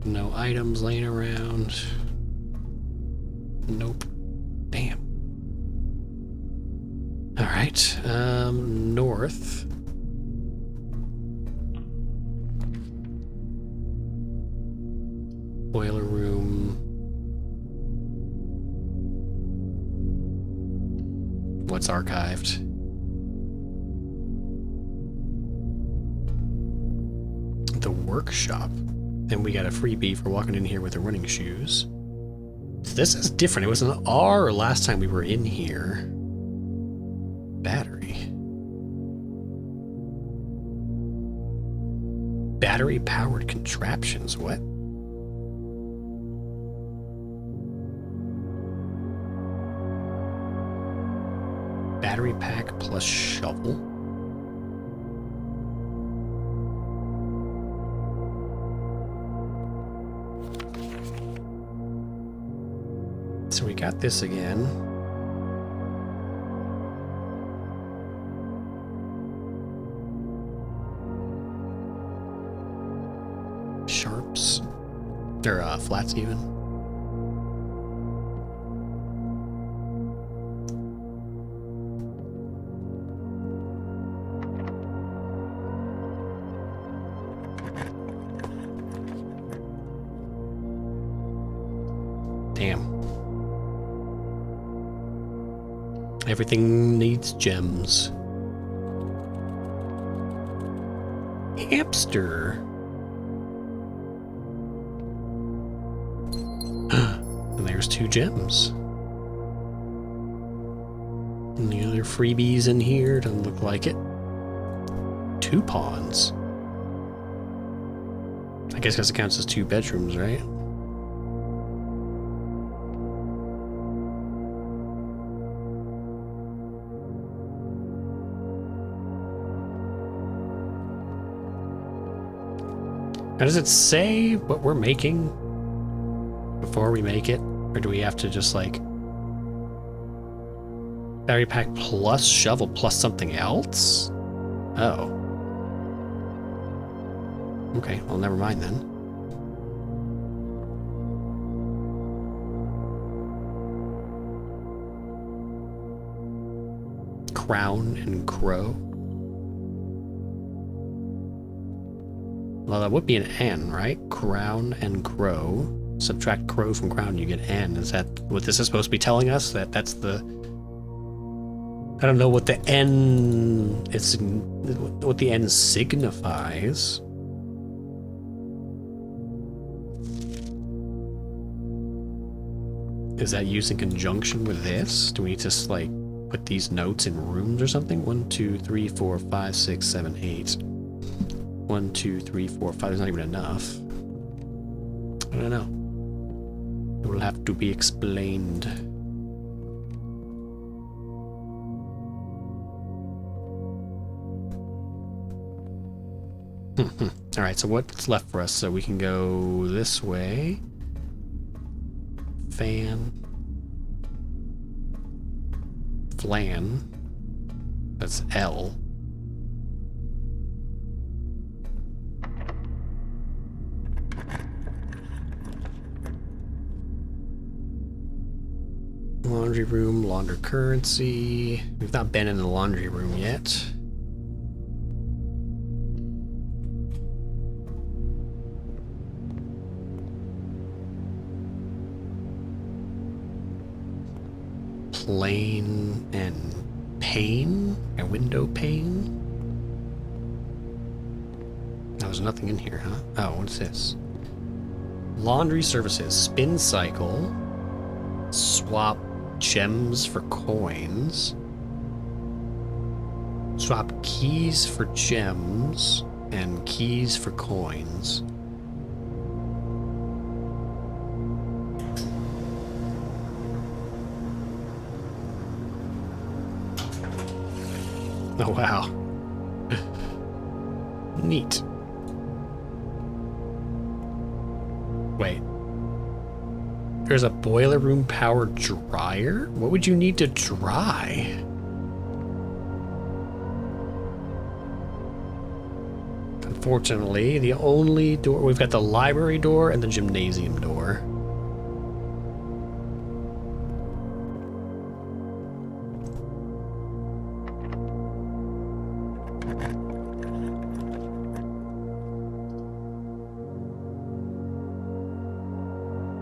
No items laying around. Nope. Damn. Alright, north. Boiler room. What's archived? The workshop. And we got a freebie for walking in here with the running shoes. So this is different. It was an R last time we were in here. Battery. Battery powered contraptions. What? Battery pack plus shovel. So we got this again. Sharps. Or flats even. Damn. Everything needs gems. Hamster. And there's 2 gems. Any other freebies in here? Doesn't look like it. 2 pawns. I guess because it counts as 2 bedrooms, right? Now, does it say what we're making before we make it? Or do we have to just like... Battery pack plus shovel plus something else? Oh. Okay, well, never mind then. Crown and crow. Well, that would be an N, right? Crown and crow. Subtract crow from crown, you get N. Is that what this is supposed to be telling us? That's the... I don't know what the N is, what the N signifies. Is that used in conjunction with this? Do we need to like put these notes in rooms or something? 1, 2, 3, 4, 5, 6, 7, 8. 1, 2, 3, 4, 5. There's not even enough. I don't know. It will have to be explained. Alright, so what's left for us? So we can go this way. Fan. Flan. That's L. Laundry room, launder currency. We've not been in the laundry room yet. Plane and pane? A window pane? Oh, there's nothing in here, huh? Oh, what's this? Laundry services. Spin cycle. Swap gems for coins. Swap keys for gems and keys for coins. Oh, wow. Neat. Wait. There's a boiler room powered dryer? What would you need to dry? Unfortunately, the only door... We've got the library door and the gymnasium door.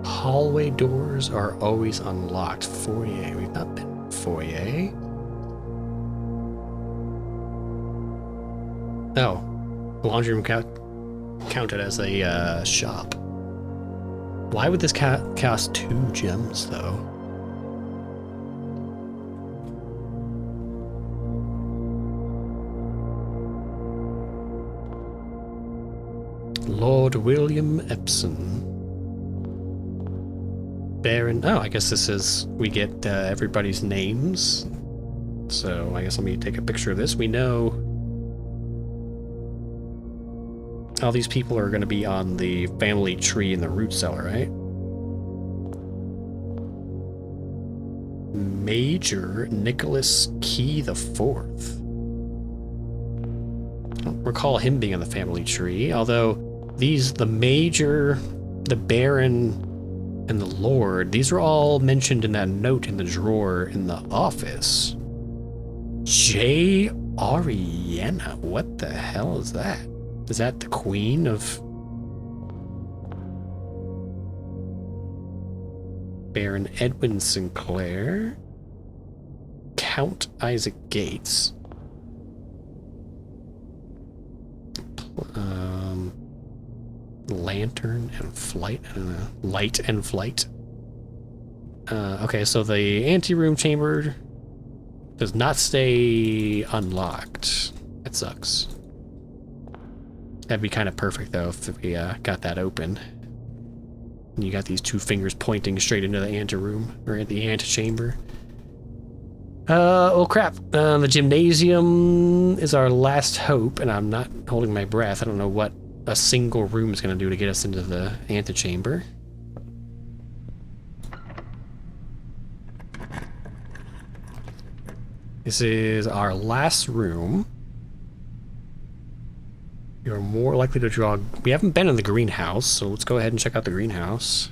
Hallway doors are always unlocked. Foyer. We've not been foyer. Oh. The laundry room counted as a shop. Why would this cost 2 gems, though? Lord William Epsom. Baron. Oh, I guess this is... We get everybody's names. So I guess let me take a picture of this. We know all these people are going to be on the family tree in the root cellar, right? Major Nicholas Key the Fourth. I don't recall him being on the family tree, although the Major, the Baron, and the Lord, these are all mentioned in that note in the drawer in the office. J. Ariana, what the hell is that? Is that the queen of... Baron Edwin Sinclair. Count Isaac Gates. Lantern and flight. Light and flight. Okay, so the anteroom chamber does not stay unlocked. That sucks. That'd be kind of perfect, though, if we got that open. And you got these two fingers pointing straight into the anteroom, or the antechamber. Oh crap. The gymnasium is our last hope, and I'm not holding my breath. I don't know what a single room is going to do to get us into the antechamber. This is our last room. You're more likely to draw... We haven't been in the greenhouse, so let's go ahead and check out the greenhouse.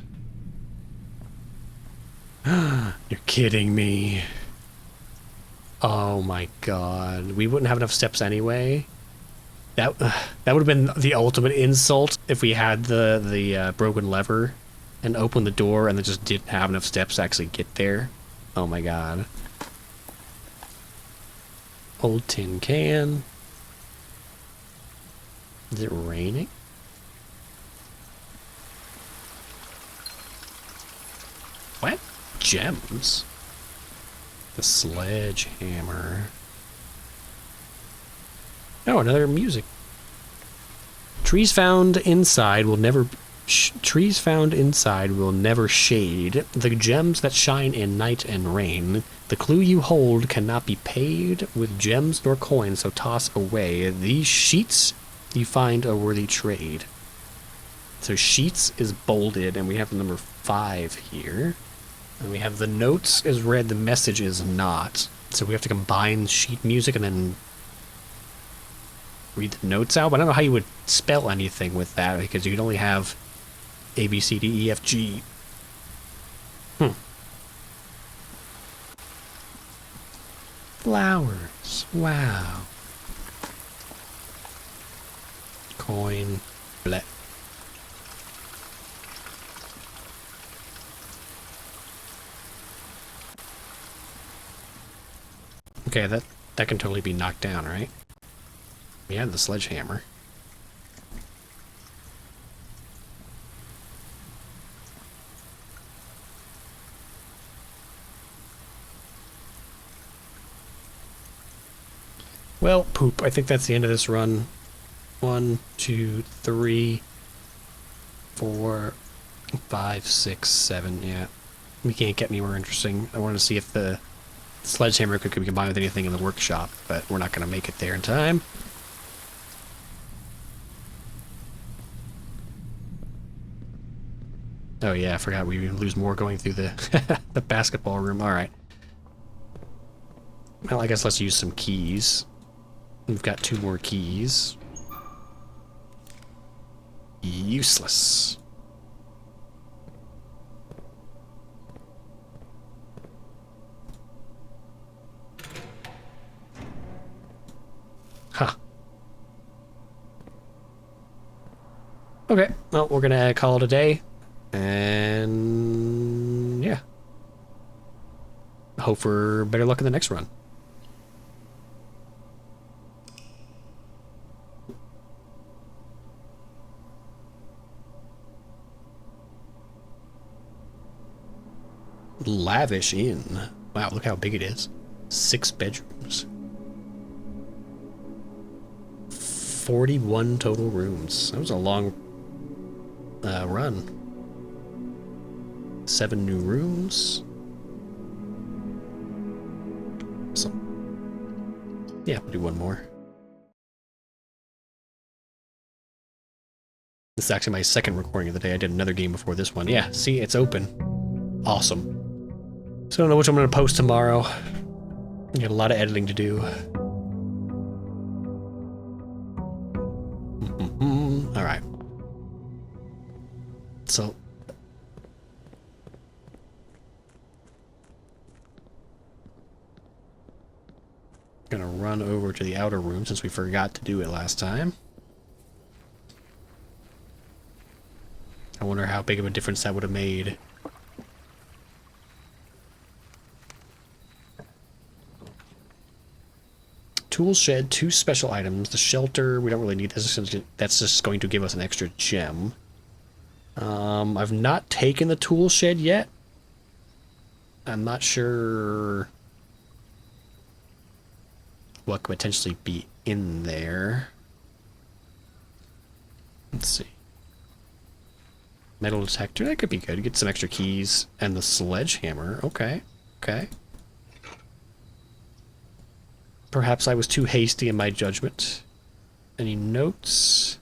You're kidding me. Oh my god. We wouldn't have enough steps anyway. That would have been the ultimate insult if we had the broken lever and opened the door and then just didn't have enough steps to actually get there. Oh my god. Old tin can. Is it raining? What? Gems? The sledgehammer. Oh, another music. Trees found inside will never shade. The gems that shine in night and rain. The clue you hold cannot be paid with gems nor coins, so toss away. These sheets you find a worthy trade. So sheets is bolded, and we have the number 5 here. And we have the notes is red, the message is not. So we have to combine sheet music and then read the notes out. But I don't know how you would spell anything with that, because you'd only have A, B, C, D, E, F, G. Flowers. Wow. Coin. Bleh. Okay, that can totally be knocked down, right? We have the sledgehammer. Well, poop. I think that's the end of this run. 1, 2, 3, 4, 5, 6, 7. Yeah. We can't get any more interesting. I wanted to see if the sledgehammer could be combined with anything in the workshop, but we're not going to make it there in time. Oh yeah, I forgot we lose more going through the the basketball room. Alright. Well, I guess let's use some keys. We've got 2 more keys. Useless. Huh. Okay, well, we're gonna call it a day. And yeah. Hope for better luck in the next run. Lavish inn. Wow, look how big it is. 6 bedrooms. 41 total rooms. That was a long run. 7 new rooms. So, yeah, we'll do one more. This is actually my second recording of the day. I did another game before this one. Yeah, see, it's open. Awesome. So I don't know which I'm going to post tomorrow. I got a lot of editing to do. Alright. So... gonna run over to the outer room since we forgot to do it last time. I wonder how big of a difference that would have made. tool shed, 2 special items. The shelter, we don't really need this. That's just going to give us an extra gem. I've not taken the tool shed yet. I'm not sure what could potentially be in there. Let's see. Metal detector, that could be good. Get some extra keys. And the sledgehammer. Okay. Okay. Perhaps I was too hasty in my judgment. Any notes?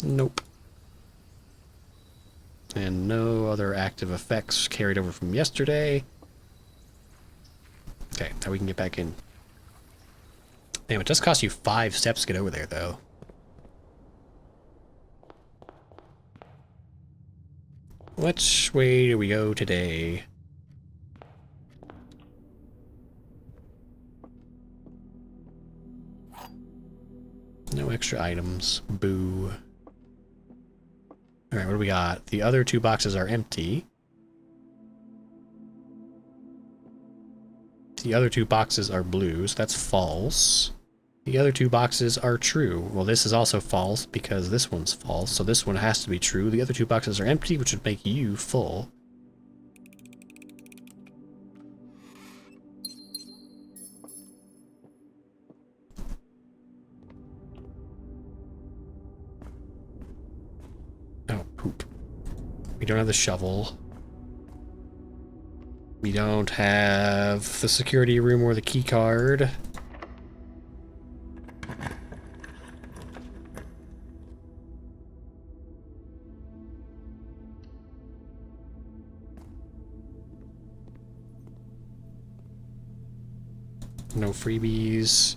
Nope. And no other active effects carried over from yesterday. Okay, now we can get back in. Damn, it does cost you 5 steps to get over there, though. Which way do we go today? No extra items. Boo. Alright, what do we got? The other 2 boxes are empty. The other 2 boxes are blue, so that's false. The other 2 boxes are true. Well, this is also false because this one's false, so this one has to be true. The other 2 boxes are empty, which would make you full. Oh, poop. We don't have the shovel. We don't have the security room or the key card. No freebies.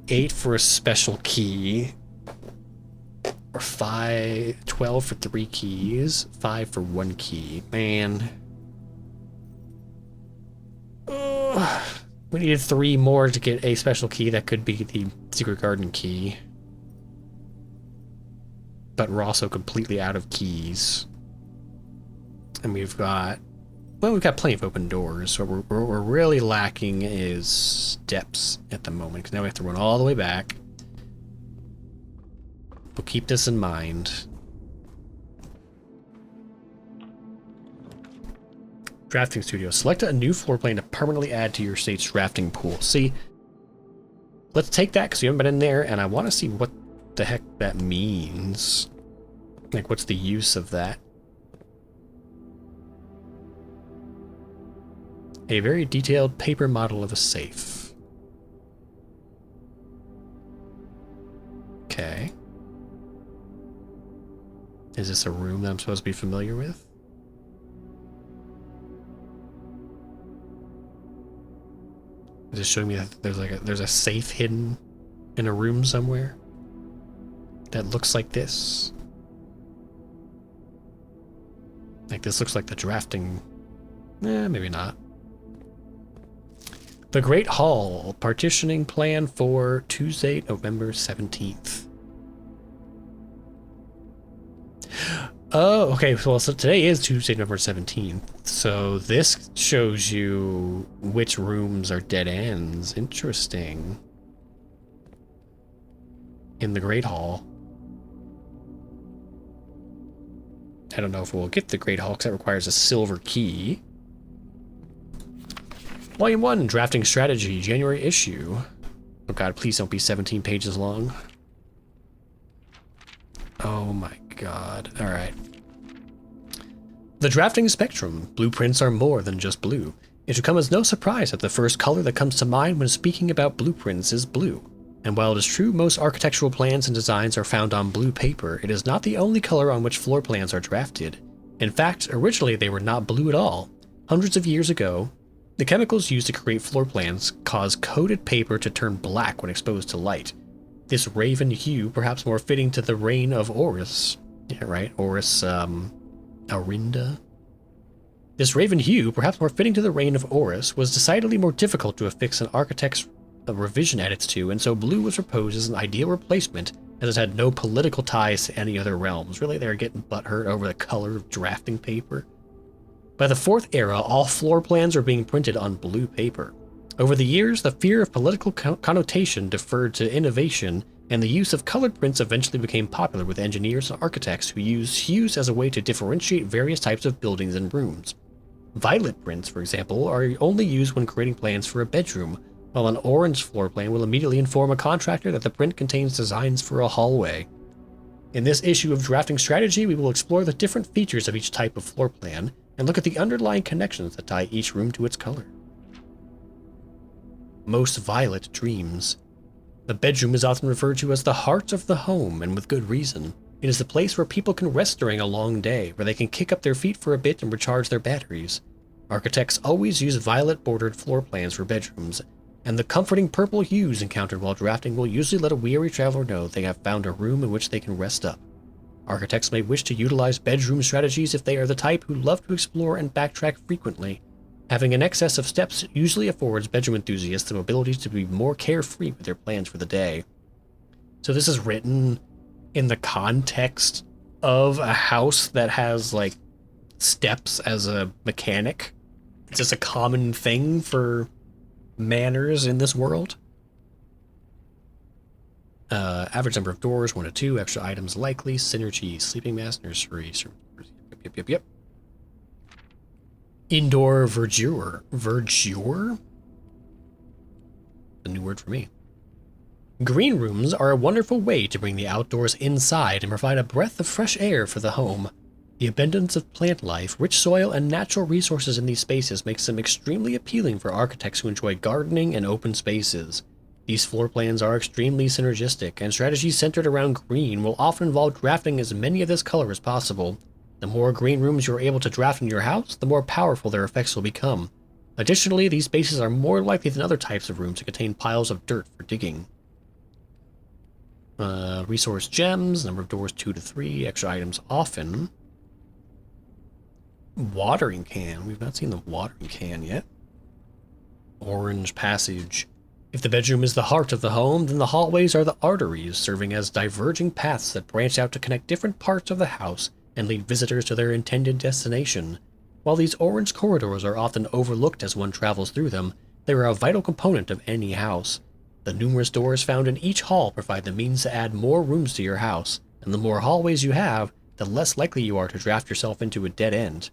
8 for a special key. Or 12 for 3 keys. 5 for 1 key. Man. Ugh. We needed 3 more to get a special key that could be the secret garden key. But we're also completely out of keys. And we've got... Well, we've got plenty of open doors, so what we're really lacking is steps at the moment, because now we have to run all the way back. We'll keep this in mind. Drafting studio. Select a new floor plan to permanently add to your state's drafting pool. See, let's take that, because we haven't been in there, and I want to see what the heck that means. Like, what's the use of that? A very detailed paper model of a safe. Okay. Is this a room that I'm supposed to be familiar with? Is it showing me that there's a safe hidden in a room somewhere that looks like this? Like this looks like the drafting. Maybe not. The Great Hall, partitioning plan for Tuesday, November 17th. Oh, okay, well, so today is Tuesday, November 17th. So this shows you which rooms are dead ends. Interesting. In the Great Hall. I don't know if we'll get the Great Hall because that requires a silver key. Volume 1, Drafting Strategy, January issue. Oh god, please don't be 17 pages long. Oh my god. Alright. The drafting spectrum. Blueprints are more than just blue. It should come as no surprise that the first color that comes to mind when speaking about blueprints is blue. And while it is true most architectural plans and designs are found on blue paper, it is not the only color on which floor plans are drafted. In fact, originally they were not blue at all. Hundreds of years ago, the chemicals used to create floor plans cause coated paper to turn black when exposed to light. This raven hue, perhaps more fitting to the reign of Horus. Yeah, right, Horus, Arinda? This raven hue, perhaps more fitting to the reign of Horus, was decidedly more difficult to affix an architect's revision edits to, and so blue was proposed as an ideal replacement, as it had no political ties to any other realms. Really, they were getting butthurt over the color of drafting paper? By the fourth era, all floor plans were being printed on blue paper. Over the years, the fear of political connotation deferred to innovation, and the use of colored prints eventually became popular with engineers and architects who used hues as a way to differentiate various types of buildings and rooms. Violet prints, for example, are only used when creating plans for a bedroom, while an orange floor plan will immediately inform a contractor that the print contains designs for a hallway. In this issue of Drafting Strategy, we will explore the different features of each type of floor plan and look at the underlying connections that tie each room to its color. Most violet dreams. The bedroom is often referred to as the heart of the home, and with good reason. It is the place where people can rest during a long day, where they can kick up their feet for a bit and recharge their batteries. Architects always use violet-bordered floor plans for bedrooms, and the comforting purple hues encountered while drafting will usually let a weary traveler know they have found a room in which they can rest up. Architects may wish to utilize bedroom strategies if they are the type who love to explore and backtrack frequently. Having an excess of steps usually affords bedroom enthusiasts the ability to be more carefree with their plans for the day. So this is written in the context of a house that has, like, steps as a mechanic. Is this a common thing for manors in this world? Average number of doors, 1 to 2. Extra items likely. Synergy. Sleeping mask. Nursery. Yep. Indoor verdure. Verdure? A new word for me. Green rooms are a wonderful way to bring the outdoors inside and provide a breath of fresh air for the home. The abundance of plant life, rich soil, and natural resources in these spaces makes them extremely appealing for architects who enjoy gardening and open spaces. These floor plans are extremely synergistic, and strategies centered around green will often involve drafting as many of this color as possible. The more green rooms you are able to draft in your house, the more powerful their effects will become. Additionally, these spaces are more likely than other types of rooms to contain piles of dirt for digging. Resource gems, number of doors 2 to 3, extra items often. Watering can, we've not seen the watering can yet. Orange passage. If the bedroom is the heart of the home, then the hallways are the arteries, serving as diverging paths that branch out to connect different parts of the house and lead visitors to their intended destination. While these orange corridors are often overlooked as one travels through them, they are a vital component of any house. The numerous doors found in each hall provide the means to add more rooms to your house, and the more hallways you have, the less likely you are to draft yourself into a dead end.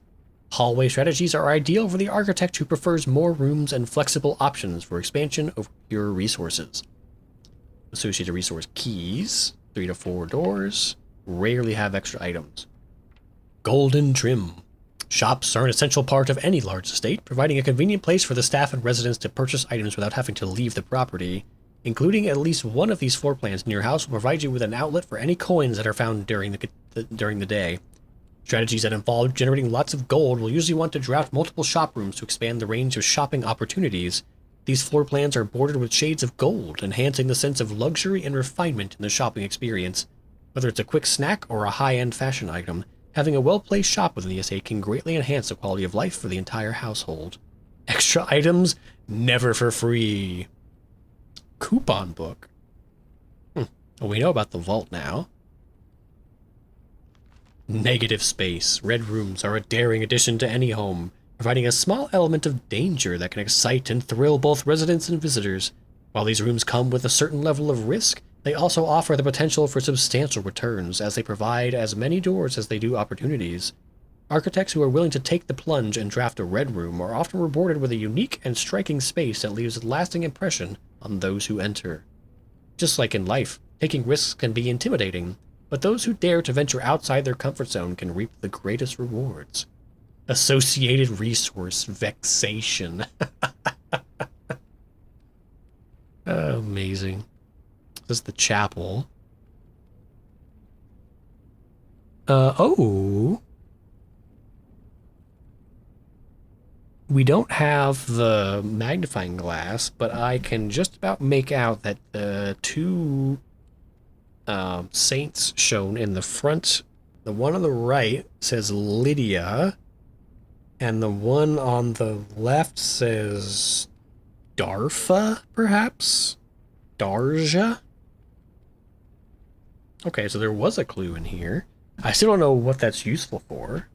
Hallway strategies are ideal for the architect who prefers more rooms and flexible options for expansion over pure resources. Associated resource keys, 3 to 4 doors, rarely have extra items. Golden trim. Shops are an essential part of any large estate, providing a convenient place for the staff and residents to purchase items without having to leave the property. Including at least one of these floor plans in your house will provide you with an outlet for any coins that are found during the day. Strategies that involve generating lots of gold will usually want to draft multiple shop rooms to expand the range of shopping opportunities. These floor plans are bordered with shades of gold, enhancing the sense of luxury and refinement in the shopping experience. Whether it's a quick snack or a high-end fashion item, having a well-placed shop within the estate can greatly enhance the quality of life for the entire household. Extra items? Never for free. Coupon book. Well, we know about the vault now. Negative space. Red rooms are a daring addition to any home, providing a small element of danger that can excite and thrill both residents and visitors. While these rooms come with a certain level of risk, they also offer the potential for substantial returns, as they provide as many doors as they do opportunities. Architects who are willing to take the plunge and draft a red room are often rewarded with a unique and striking space that leaves a lasting impression on those who enter. Just like in life, taking risks can be intimidating, but those who dare to venture outside their comfort zone can reap the greatest rewards. Associated resource vexation. Amazing. This is the chapel. We don't have the magnifying glass, but I can just about make out that the two saints shown in the front, the one on the right says Lydia, and the one on the left says Darfa, perhaps? Darja? Okay, so there was a clue in here. I still don't know what that's useful for.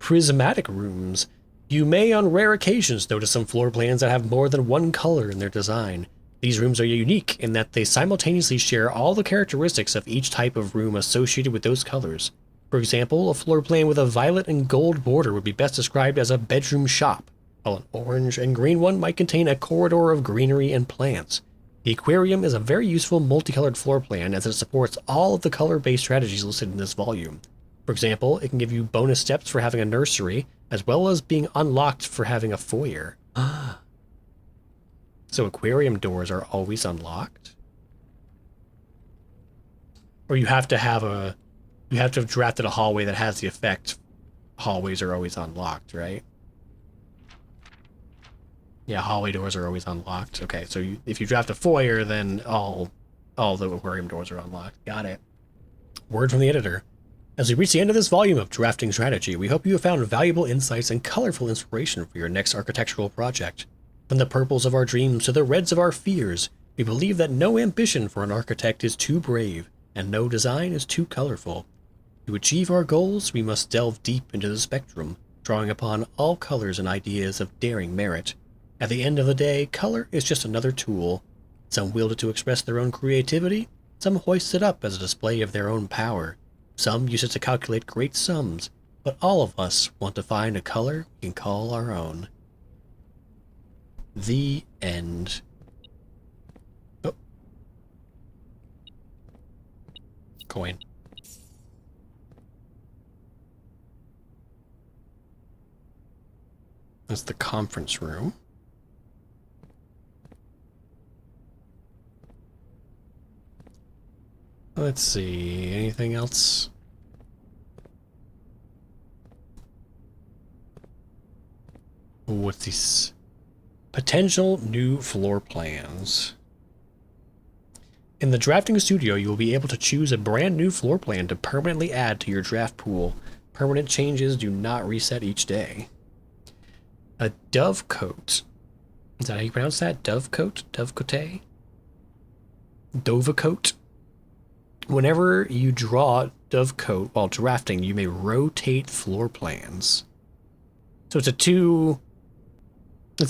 prismatic rooms. You may on rare occasions notice some floor plans that have more than one color in their design. These rooms are unique in that they simultaneously share all the characteristics of each type of room associated with those colors. For example, a floor plan with a violet and gold border would be best described as a bedroom shop, while an orange and green one might contain a corridor of greenery and plants. The aquarium is a very useful multicolored floor plan as it supports all of the color-based strategies listed in this volume. For example, it can give you bonus steps for having a nursery, as well as being unlocked for having a foyer. So aquarium doors are always unlocked? Or you have to have drafted a hallway that has the effect hallways are always unlocked, right? Yeah, hallway doors are always unlocked. Okay, so if you draft a foyer, then all the aquarium doors are unlocked. Got it. Word from the editor. As we reach the end of this volume of Drafting Strategy, we hope you have found valuable insights and colorful inspiration for your next architectural project. From the purples of our dreams to the reds of our fears, we believe that no ambition for an architect is too brave, and no design is too colorful. To achieve our goals, we must delve deep into the spectrum, drawing upon all colors and ideas of daring merit. At the end of the day, color is just another tool. Some wield it to express their own creativity, some hoist it up as a display of their own power. Some use it to calculate great sums, but all of us want to find a color we can call our own. The end. Oh. Coin. That's the conference room. Let's see, anything else? What's these? Potential new floor plans. In the drafting studio, you will be able to choose a brand new floor plan to permanently add to your draft pool. Permanent changes do not reset each day. A dovecote. Is that how you pronounce that? Dovecote? Dovecote? Dovecote? Whenever you draw dovecote while drafting, you may rotate floor plans. So it's a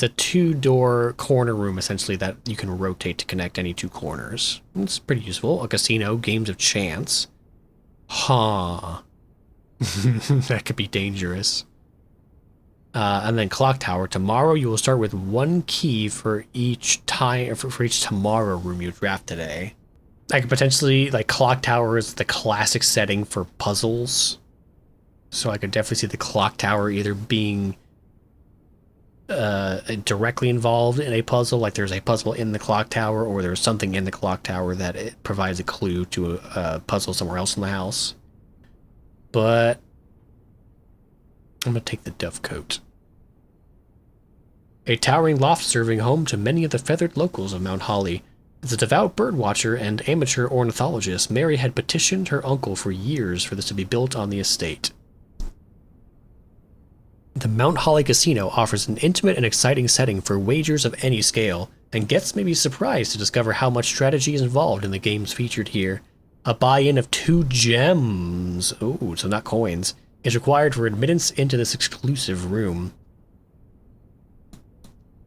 two-door corner room, essentially, that you can rotate to connect any two corners. It's pretty useful. A casino, games of chance. Huh. That could be dangerous. And then clock tower. Tomorrow you will start with one key for each time for each tomorrow room you draft today. I could potentially, like, clock tower is the classic setting for puzzles. So I could definitely see the clock tower either being directly involved in a puzzle, like there's a puzzle in the clock tower, or there's something in the clock tower that it provides a clue to a puzzle somewhere else in the house. But I'm gonna take the dovecote. A towering loft serving home to many of the feathered locals of Mount Holly. As a devout birdwatcher and amateur ornithologist, Mary had petitioned her uncle for years for this to be built on the estate. The Mount Holly Casino offers an intimate and exciting setting for wagers of any scale, and guests may be surprised to discover how much strategy is involved in the games featured here. A buy-in of 2 gems, ooh, so not coins, is required for admittance into this exclusive room.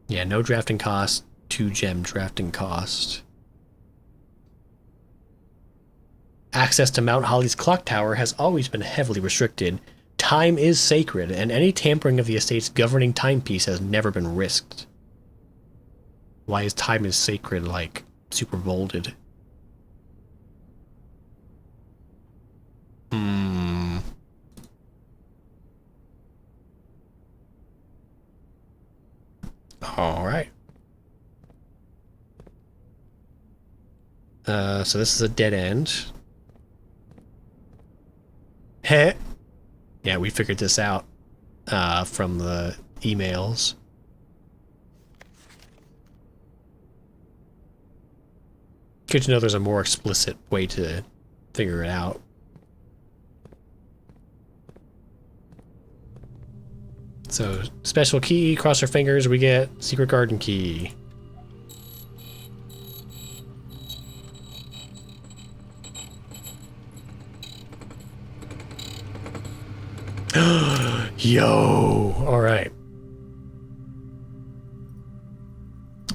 Yeah, no drafting cost, 2 gem drafting cost. Access to Mount Holly's clock tower has always been heavily restricted. Time is sacred, and any tampering of the estate's governing timepiece has never been risked. Why is time is sacred, like, super bolded? Alright. So this is a dead end. Heh. Yeah, we figured this out from the emails. Good to know there's a more explicit way to figure it out. So, special key, cross our fingers, we get secret garden key. Yo! Alright.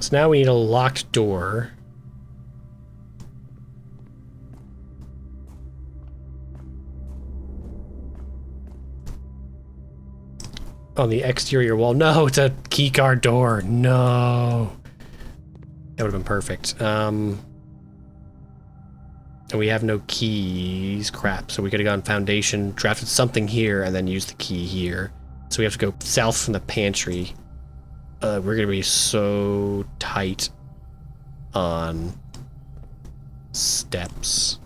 So now we need a locked door. On the exterior wall. No, it's a keycard door. No. That would have been perfect. And we have no keys. Crap. So we could have gone foundation, drafted something here, and then used the key here. So we have to go south from the pantry. We're going to be so tight on steps.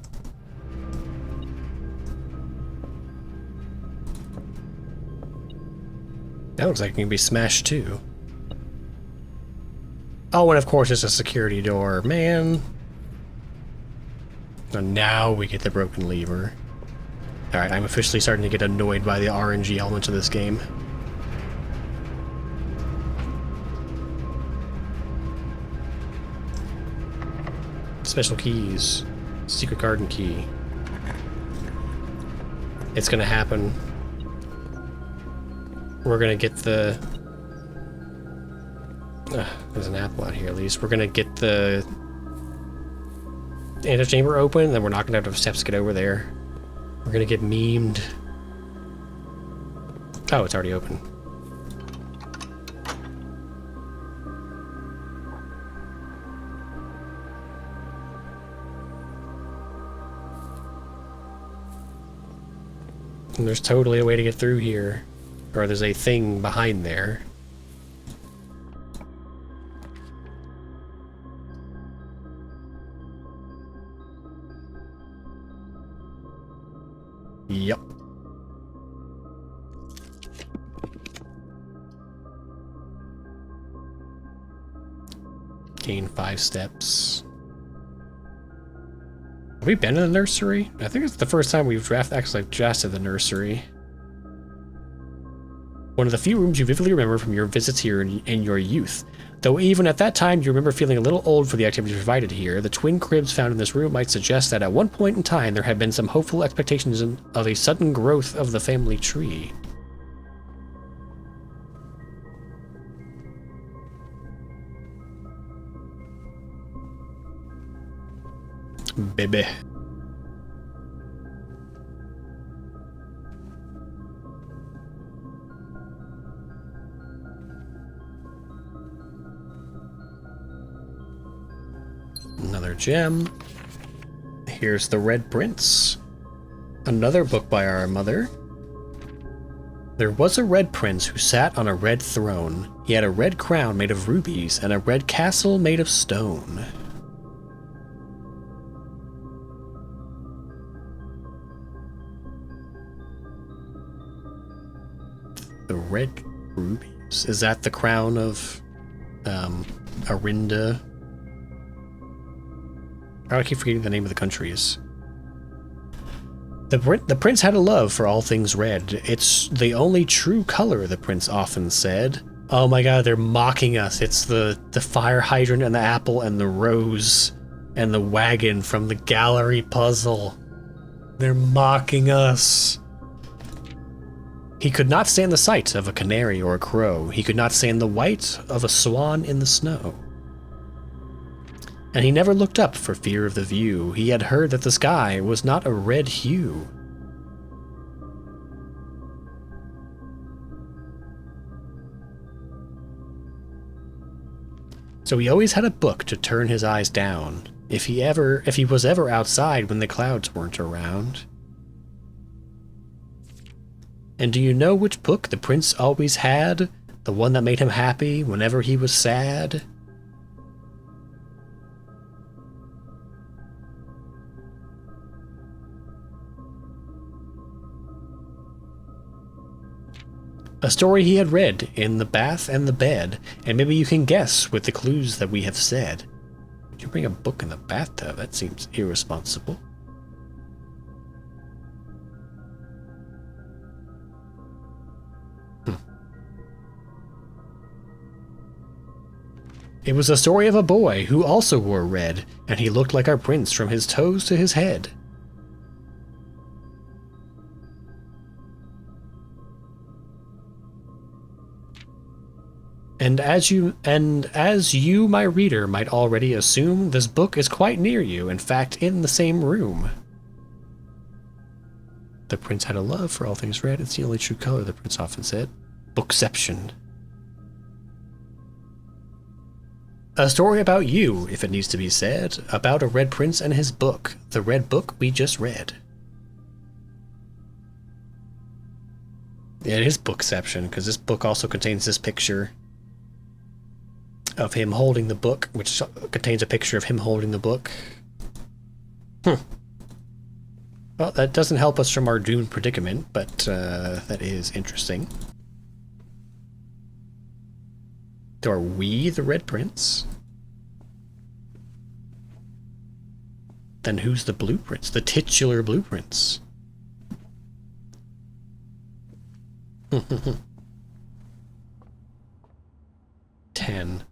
That looks like it can be smashed too. Oh, and of course it's a security door. Man. So now we get the broken lever. Alright, I'm officially starting to get annoyed by the RNG elements of this game. Special keys. Secret garden key. It's gonna happen. We're gonna get the... there's an apple out here at least. We're gonna get the antechamber open, then we're not gonna have steps to get over there. We're gonna get memed. Oh, it's already open. And there's totally a way to get through here. Or there's a thing behind there. Yep. Gain 5 steps. Have we been in the nursery? I think it's the first time we've actually drafted the nursery. One of the few rooms you vividly remember from your visits here in your youth. Though even at that time you remember feeling a little old for the activities provided here, the twin cribs found in this room might suggest that at one point in time there had been some hopeful expectations of a sudden growth of the family tree. Baby. Another gem. Here's the Red Prince. Another book by our mother. There was a red prince who sat on a red throne. He had a red crown made of rubies and a red castle made of stone. The red rubies? Is that the crown of Arinda? I keep forgetting the name of the countries. The prince had a love for all things red. It's the only true color, the prince often said. Oh my god, they're mocking us. It's the fire hydrant and the apple and the rose and the wagon from the gallery puzzle. They're mocking us. He could not stand the sight of a canary or a crow. He could not stand the white of a swan in the snow. And he never looked up for fear of the view. He had heard that the sky was not a red hue. So he always had a book to turn his eyes down, if he was ever outside when the clouds weren't around. And do you know which book the prince always had? The one that made him happy whenever he was sad? A story he had read in the bath and the bed, and maybe you can guess with the clues that we have said. Did you bring a book in the bathtub? That seems irresponsible. It was a story of a boy who also wore red, and he looked like our prince from his toes to his head. And as you, my reader, might already assume, this book is quite near you, in fact, in the same room. The prince had a love for all things red. It's the only true color, the prince often said. Bookception. A story about you, if it needs to be said, about a red prince and his book, the red book we just read. Yeah, it is bookception, because this book also contains this picture of him holding the book, which contains a picture of him holding the book. Well, that doesn't help us from our doomed predicament, but that is interesting. Are we the Red Prince? Then who's the blueprints? The titular blueprints. 10.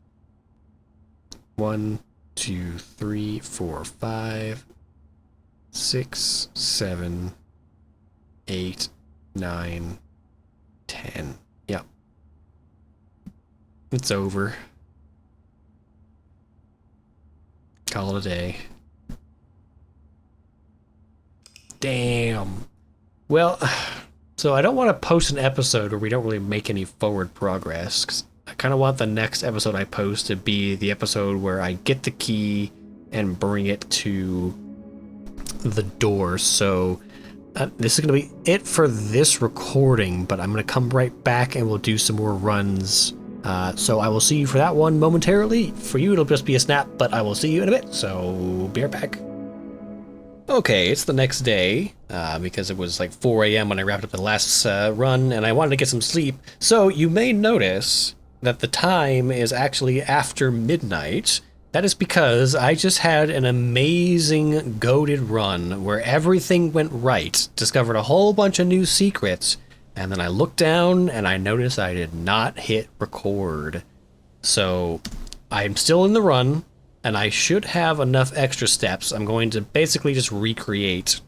1, 2, 3, 4, 5, 6, 7, 8, 9, 10. Yep. It's over. Call it a day. Damn. Well, so I don't want to post an episode where we don't really make any forward progress, 'cause I kind of want the next episode I post to be the episode where I get the key and bring it to the door. So this is going to be it for this recording, but I'm going to come right back and we'll do some more runs. So I will see you for that one momentarily. For you, it'll just be a snap, but I will see you in a bit, so be right back. Okay, it's the next day, because it was like 4 a.m. when I wrapped up the last run, and I wanted to get some sleep. So you may notice that the time is actually after midnight. That is because I just had an amazing goated run where everything went right, discovered a whole bunch of new secrets, and then I looked down and I noticed I did not hit record. So I'm still in the run, and I should have enough extra steps. I'm going to basically just recreate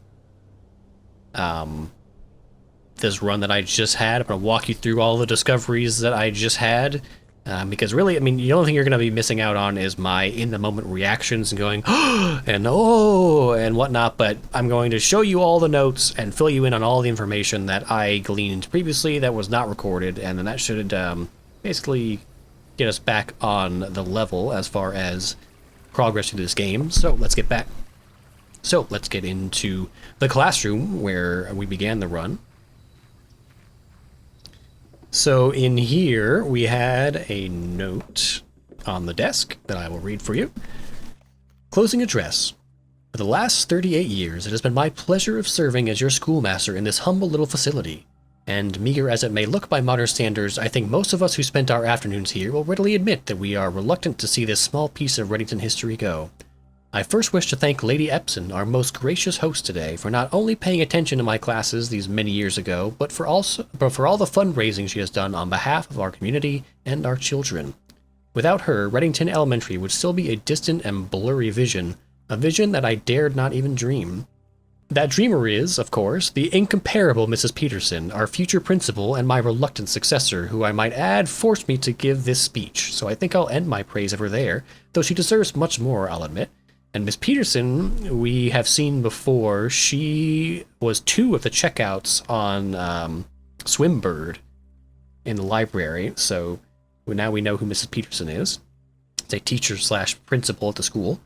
this run that I just had. I'm going to walk you through all the discoveries that I just had. Because really, I mean, the only thing you're going to be missing out on is my in-the-moment reactions and going, and oh, and whatnot. But I'm going to show you all the notes and fill you in on all the information that I gleaned previously that was not recorded. And then that should basically get us back on the level as far as progress through this game. So let's get back. So let's get into the classroom where we began the run. So in here we had a note on the desk that I will read for you. Closing address. For the last 38 years, it has been my pleasure of serving as your schoolmaster in this humble little facility. And meager as it may look by modern standards, I think most of us who spent our afternoons here will readily admit that we are reluctant to see this small piece of Reddington history go. I first wish to thank Lady Epson, our most gracious host today, for not only paying attention to my classes these many years ago, but for all the fundraising she has done on behalf of our community and our children. Without her, Reddington Elementary would still be a distant and blurry vision, a vision that I dared not even dream. That dreamer is, of course, the incomparable Mrs. Peterson, our future principal and my reluctant successor, who I might add forced me to give this speech, so I think I'll end my praise of her there, though she deserves much more, I'll admit. And Miss Peterson, we have seen before, she was 2 of the checkouts on Swimbird in the library, so now we know who Mrs. Peterson is. It's a teacher/principal at the school.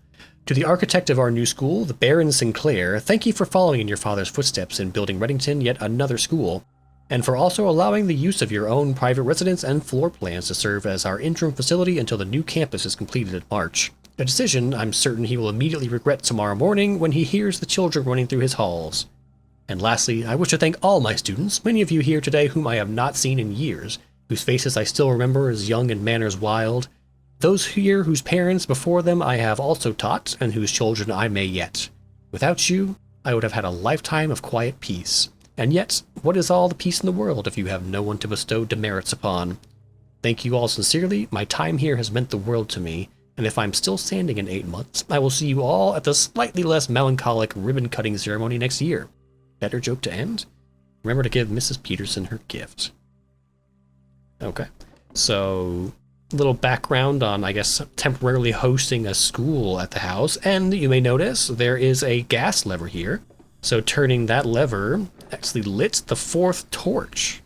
To the architect of our new school, the Baron Sinclair, thank you for following in your father's footsteps in building Reddington yet another school, and for also allowing the use of your own private residence and floor plans to serve as our interim facility until the new campus is completed in March. A decision I'm certain he will immediately regret tomorrow morning when he hears the children running through his halls. And lastly, I wish to thank all my students, many of you here today whom I have not seen in years, whose faces I still remember as young and manners wild, those here whose parents before them I have also taught, and whose children I may yet. Without you, I would have had a lifetime of quiet peace. And yet, what is all the peace in the world if you have no one to bestow demerits upon? Thank you all sincerely, my time here has meant the world to me, and if I'm still standing in 8 months, I will see you all at the slightly less melancholic ribbon-cutting ceremony next year. Better joke to end? Remember to give Mrs. Peterson her gift. Okay, so little background on, I guess, temporarily hosting a school at the house. And you may notice there is a gas lever here. So turning that lever actually lit the 4th torch.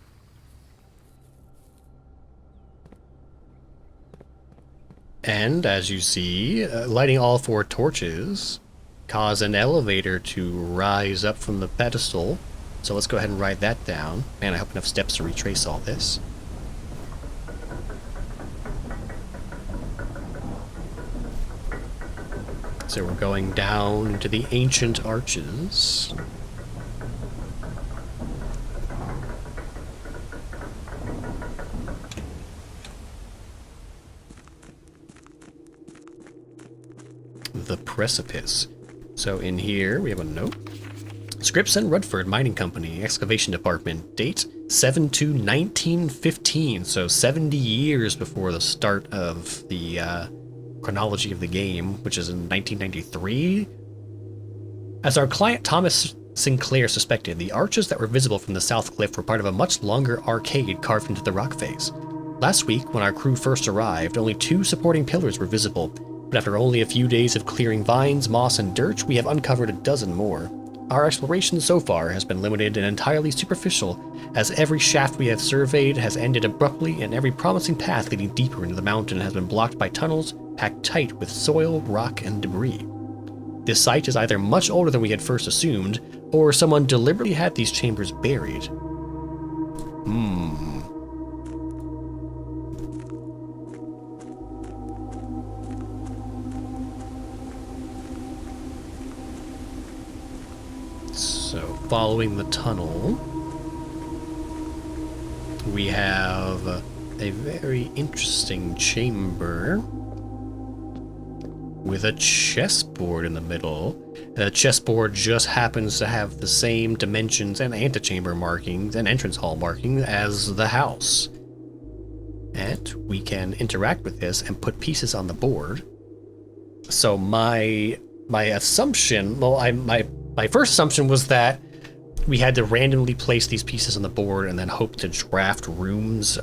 And as you see, lighting all 4 torches cause an elevator to rise up from the pedestal. So let's go ahead and write that down. Man, I hope enough steps to retrace all this. So we're going down into the ancient arches. The precipice. So in here we have a note. Scripps and Rutford Mining Company, Excavation Department, date 7/2/1915, so 70 years before the start of the chronology of the game, which is in 1993. As our client Thomas Sinclair suspected, the arches that were visible from the south cliff were part of a much longer arcade carved into the rock face. Last week, when our crew first arrived, only 2 supporting pillars were visible, but after only a few days of clearing vines, moss, and dirt, we have uncovered a dozen more. Our exploration so far has been limited and entirely superficial, as every shaft we have surveyed has ended abruptly and every promising path leading deeper into the mountain has been blocked by tunnels packed tight with soil, rock, and debris. This site is either much older than we had first assumed, or someone deliberately had these chambers buried. So, following the tunnel, we have a very interesting chamber with a chessboard in the middle. The chessboard just happens to have the same dimensions and antechamber markings and entrance hall marking as the house. And we can interact with this and put pieces on the board. So my assumption, my first assumption was that we had to randomly place these pieces on the board and then hope to draft rooms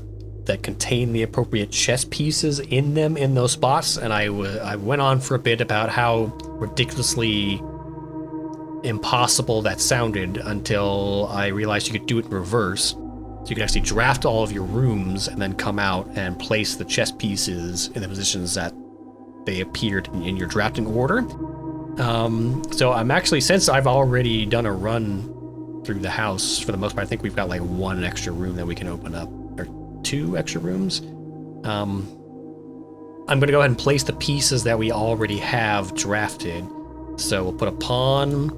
that contain the appropriate chess pieces in them in those spots. And I went on for a bit about how ridiculously impossible that sounded until I realized you could do it in reverse. So you could actually draft all of your rooms and then come out and place the chess pieces in the positions that they appeared in your drafting order. So I'm actually, since I've already done a run through the house for the most part, I think we've got like 1 extra room that we can open up, or 2 extra rooms. I'm gonna go ahead and place the pieces that we already have drafted. So we'll put a pawn.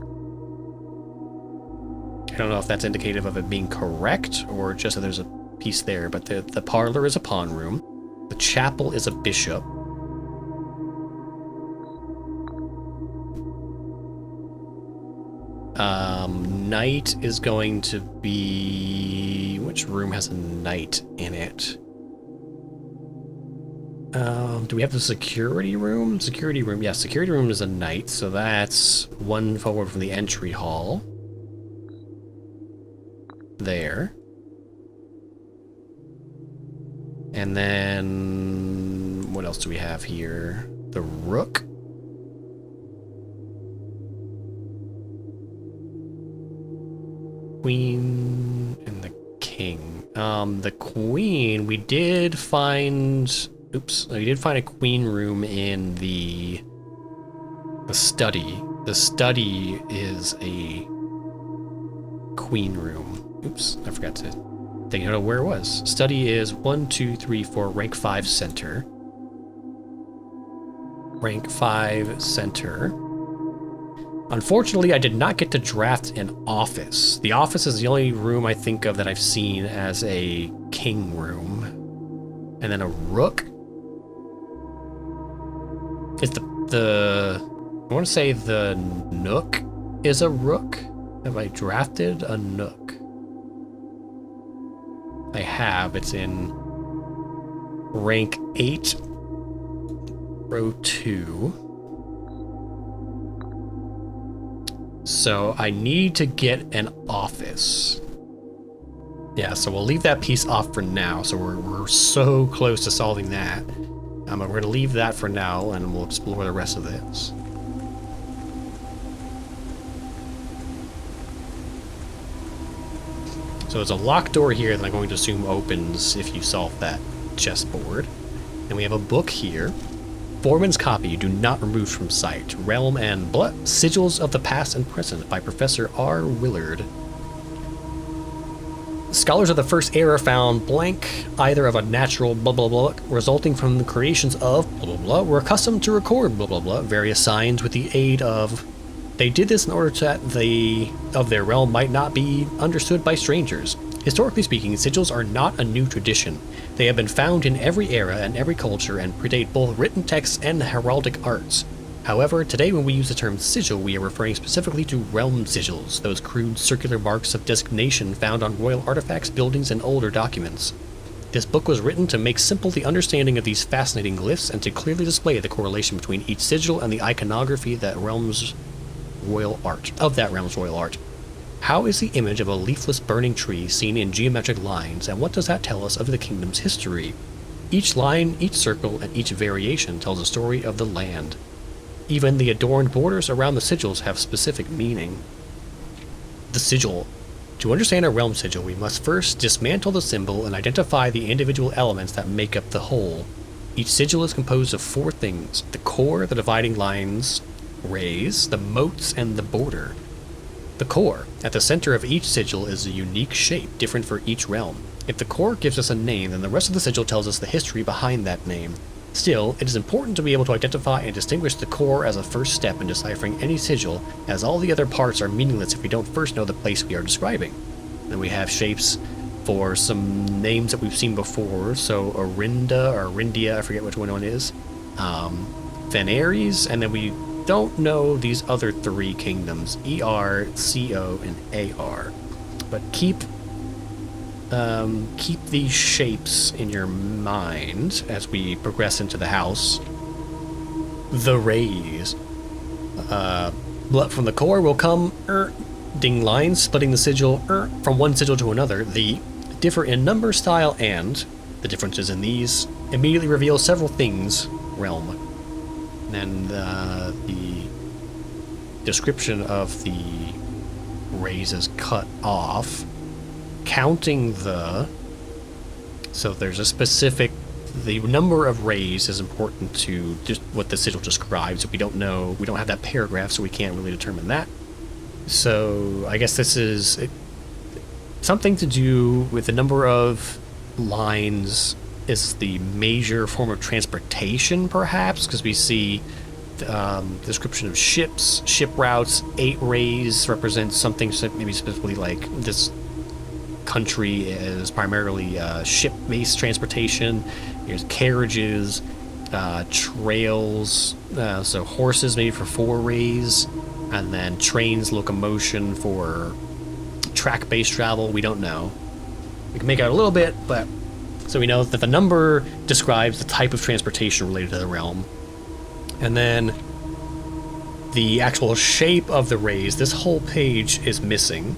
I don't know if that's indicative of it being correct or just that there's a piece there, but the parlor is a pawn room. The chapel is a bishop. Knight is going to be... Which room has a knight in it? Do we have the security room? Security room, yeah, security room is a knight, so that's 1 forward from the entry hall. There. And then... What else do we have here? The rook. Queen and the king. The queen, we did find... Oops, we did find a queen room in the study. The study is a queen room. Oops, I forgot to take note of where it was. Study is 1, 2, 3, 4, rank 5 center. Rank 5 center. Unfortunately, I did not get to draft an office. The office is the only room I think of that I've seen as a king room. And then a rook. Is I want to say the nook is a rook. Have I drafted a nook? I have. It's in rank 8, row 2. So I need to get an office. Yeah, so we'll leave that piece off for now. So we're so close to solving that. But we're going to leave that for now, and we'll explore the rest of this. So there's a locked door here that I'm going to assume opens if you solve that chessboard. And we have a book here. Foreman's Copy, Do Not Remove from Sight. Realm and Blood, Sigils of the Past and Present by Professor R. Willard. Scholars of the First Era found blank, either of a natural blah blah blah, resulting from the creations of blah blah blah, were accustomed to record blah blah blah, various signs with the aid of... They did this in order that of their realm might not be understood by strangers. Historically speaking, sigils are not a new tradition. They have been found in every era and every culture and predate both written texts and heraldic arts. However, today when we use the term sigil, we are referring specifically to realm sigils, those crude circular marks of designation found on royal artifacts, buildings, and older documents. This book was written to make simple the understanding of these fascinating glyphs and to clearly display the correlation between each sigil and the iconography of that realm's royal art. How is the image of a leafless burning tree seen in geometric lines, and what does that tell us of the kingdom's history? Each line, each circle, and each variation tells a story of the land. Even the adorned borders around the sigils have specific meaning. The sigil. To understand a realm sigil, we must first dismantle the symbol and identify the individual elements that make up the whole. Each sigil is composed of four things: the core, the dividing lines, rays, the moats, and the border. The core. At the center of each sigil is a unique shape, different for each realm. If the core gives us a name, then the rest of the sigil tells us the history behind that name. Still, it is important to be able to identify and distinguish the core as a first step in deciphering any sigil, as all the other parts are meaningless if we don't first know the place we are describing. Then we have shapes for some names that we've seen before, so Orinda or Rindia, I forget which one is, Venaries, and then we don't know these other three kingdoms, ER, CO, and AR. But keep these shapes in your mind as we progress into the house. The rays. From the core will come ding lines splitting the sigil from one sigil to another. The differ in number, style, and the differences in these immediately reveal several things. Realm. And the description of the rays is cut off. Counting so there's a specific, the number of rays is important to just what the sigil describes. We don't know, we don't have that paragraph, so we can't really determine that. So I guess this is something to do with the number of lines is the major form of transportation, perhaps, because we see description of ships, ship routes. 8 rays represents something maybe specifically like this country is primarily ship-based transportation. There's carriages, trails, so horses maybe for 4 rays, and then trains, locomotion for track-based travel. We don't know. We can make out a little bit, but so we know that the number describes the type of transportation related to the realm. And then the actual shape of the rays, this whole page is missing.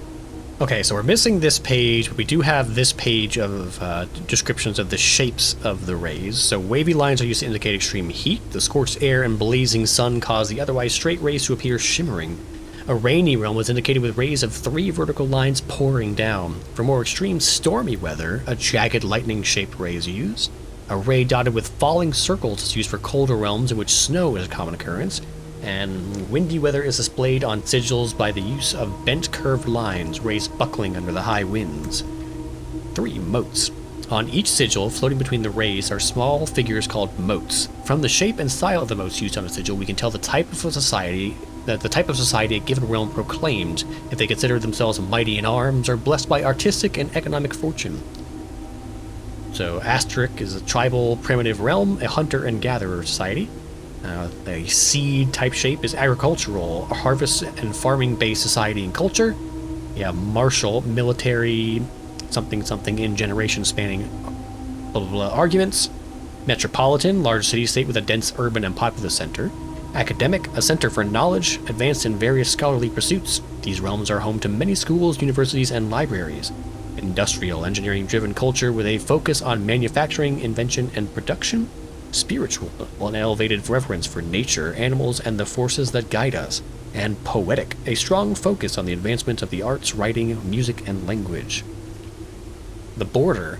Okay, so we're missing this page, but we do have this page of descriptions of the shapes of the rays. So wavy lines are used to indicate extreme heat. The scorched air and blazing sun cause the otherwise straight rays to appear shimmering. A rainy realm was indicated with rays of 3 vertical lines pouring down. For more extreme stormy weather, a jagged lightning-shaped ray is used. A ray dotted with falling circles is used for colder realms in which snow is a common occurrence. And windy weather is displayed on sigils by the use of bent curved lines, rays buckling under the high winds. 3 moats. On each sigil, floating between the rays, are small figures called moats. From the shape and style of the moats used on a sigil, we can tell the type of society a given realm proclaimed, if they consider themselves mighty in arms or blessed by artistic and economic fortune. So Astric is a tribal primitive realm, a hunter and gatherer society. A seed type shape is agricultural, a harvest and farming based society and culture. Yeah, martial, military, something in generation spanning blah blah blah arguments. Metropolitan, large city state with a dense urban and populous center. Academic, a center for knowledge, advanced in various scholarly pursuits. These realms are home to many schools, universities, and libraries. industrial, engineering-driven culture with a focus on manufacturing, invention, and production. Spiritual, an elevated reverence for nature, animals, and the forces that guide us. And poetic, a strong focus on the advancement of the arts, writing, music, and language. The border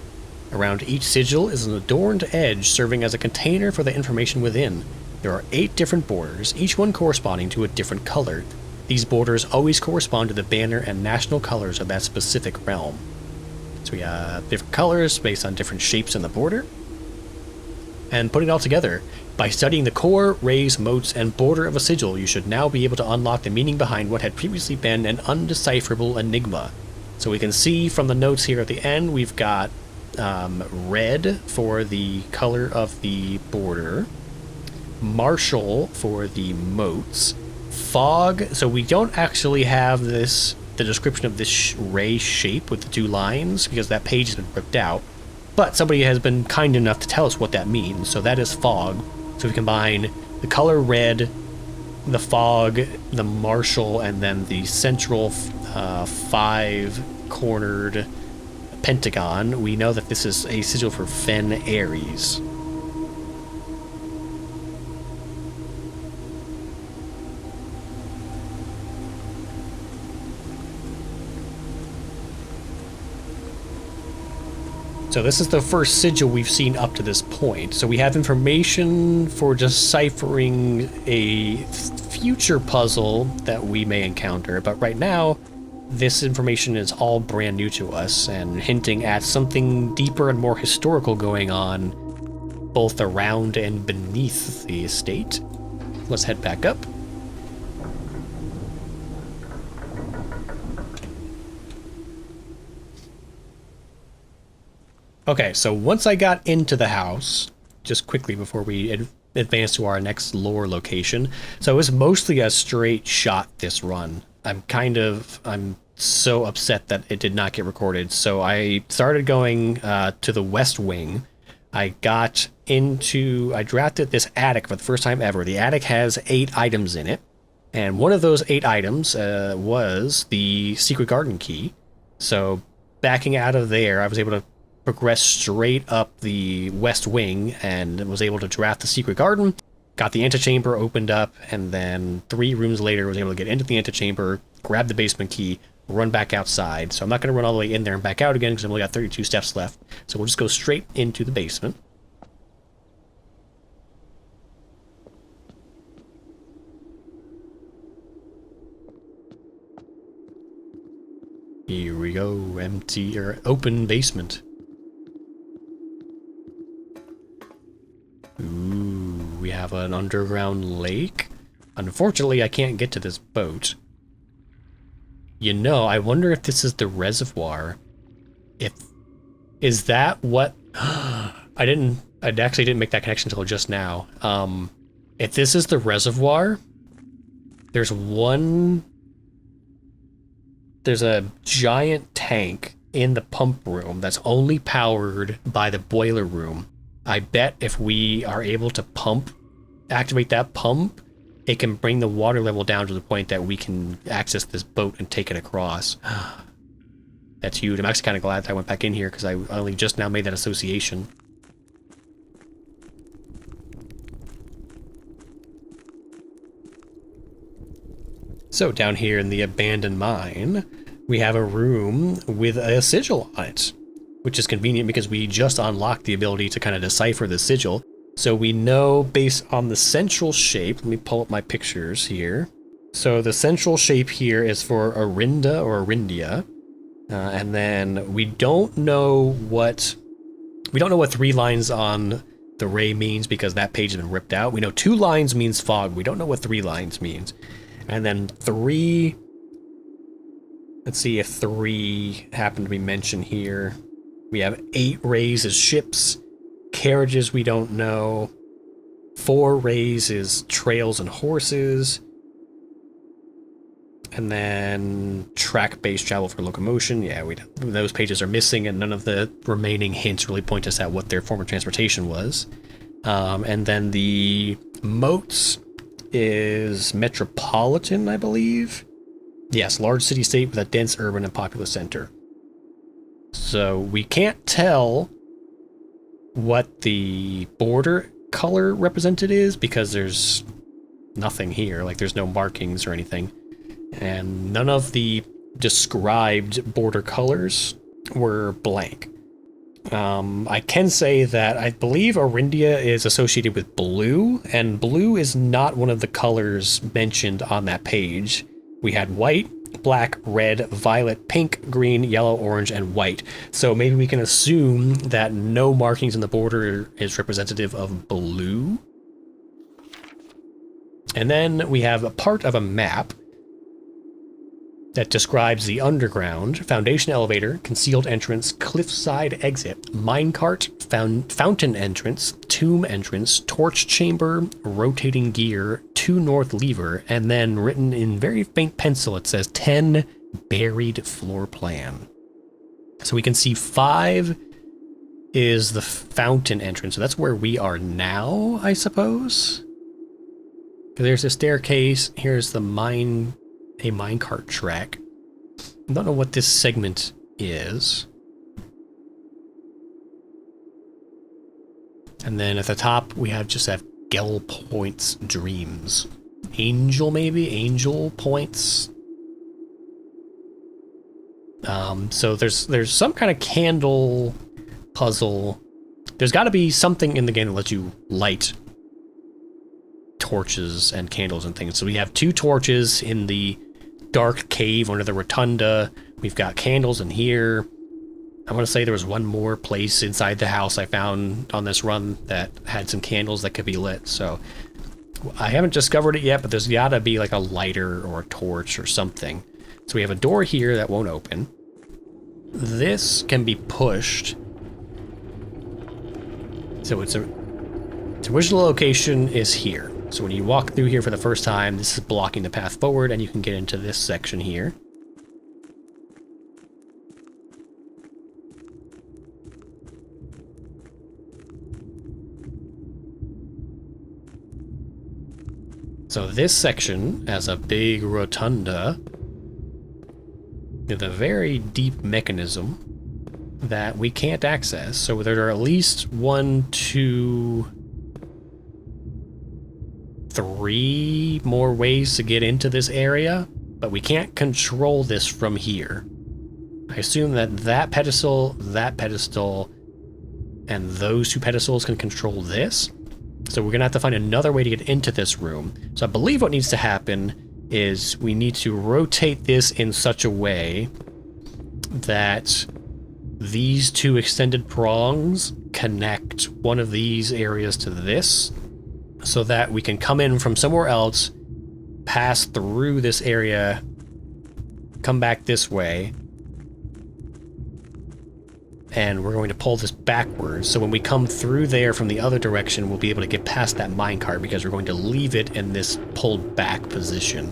around each sigil is an adorned edge serving as a container for the information within. There are 8 different borders, each one corresponding to a different color. These borders always correspond to the banner and national colors of that specific realm. So we have different colors based on different shapes in the border. And putting it all together, by studying the core, rays, motes, and border of a sigil, you should now be able to unlock the meaning behind what had previously been an undecipherable enigma. So we can see from the notes here at the end, we've got red for the color of the border, martial for the motes, fog, so we don't actually have the description of this ray shape with the 2 lines, because that page has been ripped out. But somebody has been kind enough to tell us what that means, so that is fog. So we combine the color red, the fog, the martial, and then the central 5-cornered pentagon. We know that this is a sigil for Fen Ares. So this is the first sigil we've seen up to this point. So we have information for deciphering a future puzzle that we may encounter, but right now, this information is all brand new to us and hinting at something deeper and more historical going on both around and beneath the estate. Let's head back up. Okay, so once I got into the house, just quickly before we advance to our next lore location, so it was mostly a straight shot this run. I'm so upset that it did not get recorded, so I started going to the West Wing. I drafted this attic for the first time ever. The attic has 8 items in it, and one of those 8 items was the secret garden key. So backing out of there, I was able to progress straight up the West Wing and was able to draft the secret garden, got the antechamber opened up, and then 3 rooms later was able to get into the antechamber, grab the basement key, run back outside. So I'm not going to run all the way in there and back out again because I've only got 32 steps left. So we'll just go straight into the basement. Here we go, empty or open basement. Ooh, we have an underground lake. Unfortunately, I can't get to this boat. You know, I wonder if this is the reservoir. Is that what... I actually didn't make that connection until just now. If this is the reservoir, there's a giant tank in the pump room that's only powered by the boiler room. I bet if we are able to activate that pump, it can bring the water level down to the point that we can access this boat and take it across. That's huge. I'm actually kind of glad that I went back in here because I only just now made that association. So down here in the abandoned mine, we have a room with a sigil on it, which is convenient because we just unlocked the ability to kind of decipher the sigil. So we know based on the central shape, let me pull up my pictures here. So the central shape here is for Arinda or Arindia. And then we don't know what 3 lines on the ray means because that page has been ripped out. We know 2 lines means fog. We don't know what 3 lines means. And then 3, let's see if 3 happen to be mentioned here. We have 8 rays as ships, carriages we don't know, 4 rays is trails and horses, and then track-based travel for locomotion. Yeah, those pages are missing, and none of the remaining hints really point us at what their form of transportation was. And then the moats is metropolitan, I believe. Yes, large city-state with a dense urban and populous center. So we can't tell what the border color represented is because there's nothing here. Like, there's no markings or anything. And none of the described border colors were blank. I can say that I believe Arindia is associated with blue, and blue is not one of the colors mentioned on that page. We had white, black, red, violet, pink, green, yellow, orange, and white. So maybe we can assume that no markings in the border is representative of blue. And then we have a part of a map that describes the underground, foundation elevator, concealed entrance, cliffside exit, minecart, fountain entrance, tomb entrance, torch chamber, rotating gear, 2 north lever, and then written in very faint pencil, it says 10 buried floor plan. So we can see 5 is the fountain entrance. So that's where we are now, I suppose. There's a staircase. Here's the minecart track. I don't know what this segment is. And then at the top, we just have Gel Point's Dreams. Angel, maybe? Angel Points? So there's some kind of candle puzzle. There's got to be something in the game that lets you light torches and candles and things. So we have 2 torches in the dark cave under the rotunda. We've got candles in here. I want to say there was one more place inside the house I found on this run that had some candles that could be lit. So I haven't discovered it yet, but there's got to be like a lighter or a torch or something. So we have a door here that won't open. This can be pushed. So its original location is here. So when you walk through here for the first time, this is blocking the path forward, and you can get into this section here. So this section has a big rotunda with a very deep mechanism that we can't access. So there are at least 1, 2, 3 more ways to get into this area, but we can't control this from here. I assume that pedestal, and those 2 pedestals can control this. So we're gonna have to find another way to get into this room. So I believe what needs to happen is we need to rotate this in such a way that these 2 extended prongs connect one of these areas to this, so that we can come in from somewhere else, pass through this area, come back this way, and we're going to pull this backwards. So when we come through there from the other direction, we'll be able to get past that minecart because we're going to leave it in this pulled back position.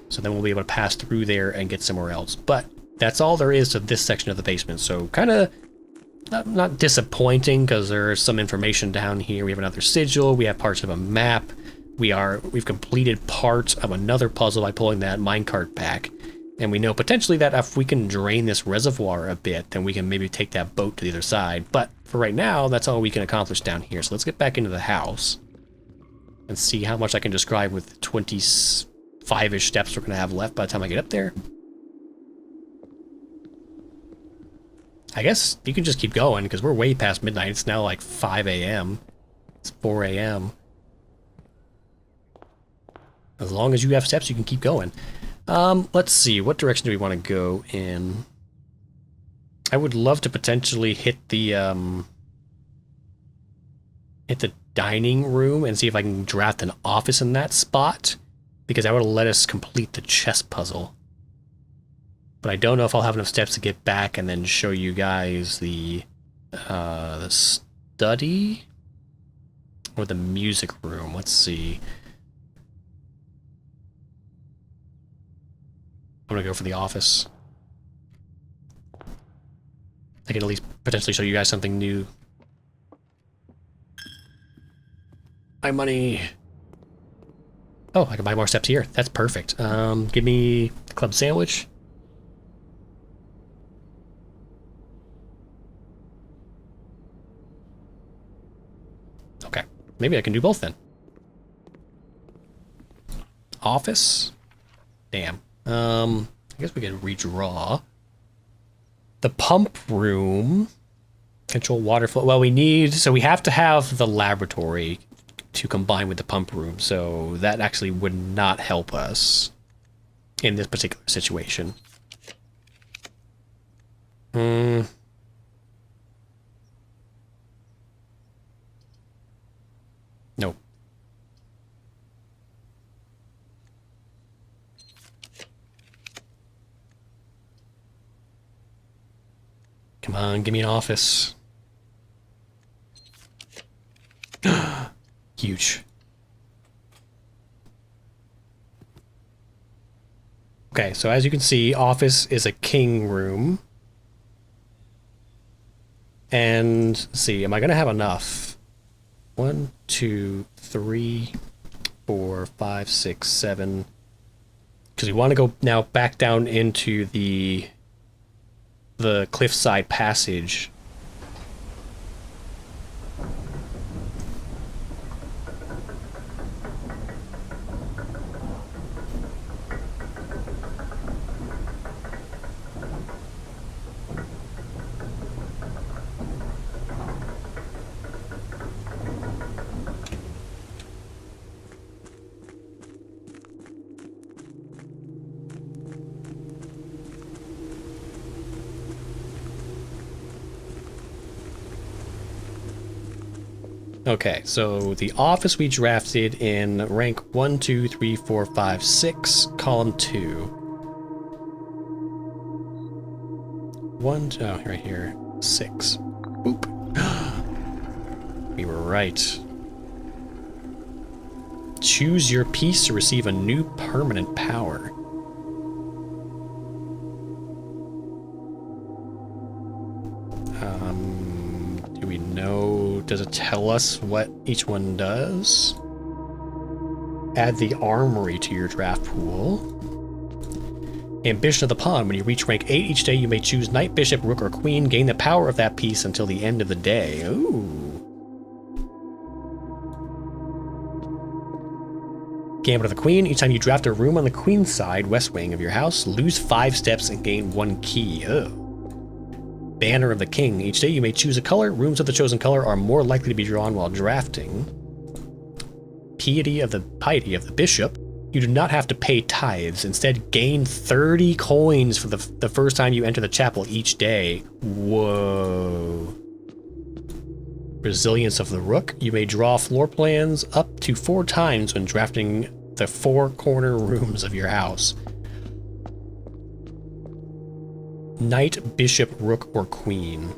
So then we'll be able to pass through there and get somewhere else. But that's all there is to this section of the basement. So kind of not disappointing because there's some information down here. We have another sigil. We have parts of a map. We've completed parts of another puzzle by pulling that minecart back. And we know potentially that if we can drain this reservoir a bit, then we can maybe take that boat to the other side. But for right now, that's all we can accomplish down here. So let's get back into the house and see how much I can describe with 25-ish steps we're going to have left by the time I get up there. I guess you can just keep going because we're way past midnight. It's now like 5 a.m. It's 4 a.m. As long as you have steps, you can keep going. Let's see. What direction do we want to go in? I would love to potentially hit the dining room and see if I can draft an office in that spot, because that would let us complete the chess puzzle. But I don't know if I'll have enough steps to get back and then show you guys the study or the music room. Let's see. I'm gonna go for the office. I can at least potentially show you guys something new. My money. Oh, I can buy more steps here. That's perfect. Give me the club sandwich. maybe I can do both then. Office? Damn. I guess we can redraw. The pump room. Control water flow. Well, so we have to have the laboratory to combine with the pump room, so that actually would not help us in this particular situation. Nope. Come on, give me an office. Huge. Okay, so as you can see, office is a king room. And let's see, am I going to have enough? 1, 2, 3, 4, 5, 6, 7. Because we want to go now back down into the cliffside passage. Okay, so the office we drafted in rank 1, 2, 3, 4, 5, 6, column 2. 1, oh, right here, 6. Boop. We were right. Choose your piece to receive a new permanent power. Do we know? Does it tell us what each one does? Add the armory to your draft pool. Ambition of the Pawn. When you reach rank 8 each day, you may choose Knight, Bishop, Rook, or Queen. Gain the power of that piece until the end of the day. Ooh. Gambit of the Queen. Each time you draft a room on the Queen's side, west wing of your house, lose 5 steps and gain 1 key. Ugh. Banner of the King. Each day you may choose a color. Rooms of the chosen color are more likely to be drawn while drafting. Piety of the Bishop. You do not have to pay tithes. Instead, gain 30 coins for the first time you enter the chapel each day. Whoa. Resilience of the Rook. You may draw floor plans up to 4 times when drafting the 4 corner rooms of your house. Knight, Bishop, Rook, or Queen.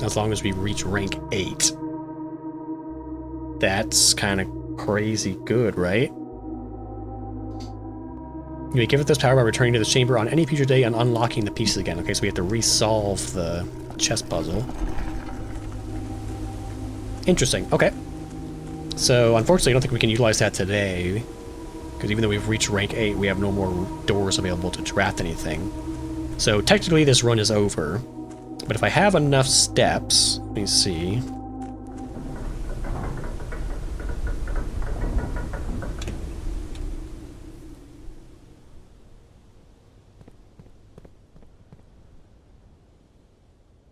As long as we reach rank 8. That's kind of crazy good, right? You may give it this power by returning to the chamber on any future day and unlocking the pieces again. Okay, so we have to resolve the chess puzzle. Interesting. Okay. So, unfortunately, I don't think we can utilize that today. Because even though we've reached rank 8, we have no more doors available to draft anything. So technically this run is over, but if I have enough steps, let me see.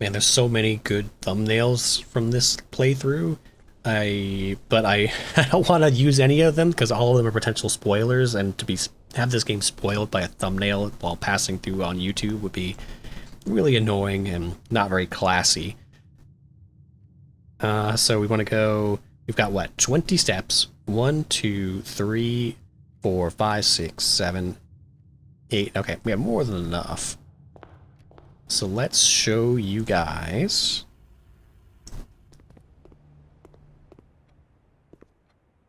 Man, there's so many good thumbnails from this playthrough. But I don't want to use any of them because all of them are potential spoilers, and to have this game spoiled by a thumbnail while passing through on YouTube would be really annoying and not very classy. So we want to go, we've got what, 20 steps. 1, 2, 3, 4, 5, 6, 7, 8. Okay, we have more than enough. So let's show you guys.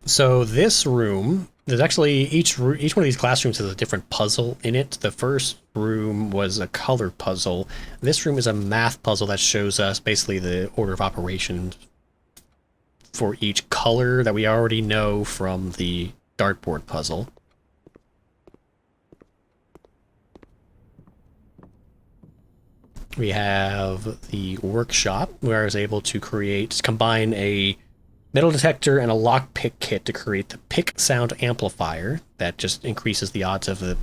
So this room, there's actually each one of these classrooms has a different puzzle in it. The first room was a color puzzle. This room is a math puzzle that shows us basically the order of operations for each color that we already know from the dartboard puzzle. We have the workshop where I was able to combine a metal detector, and a lockpick kit to create the pick sound amplifier that just increases the odds of the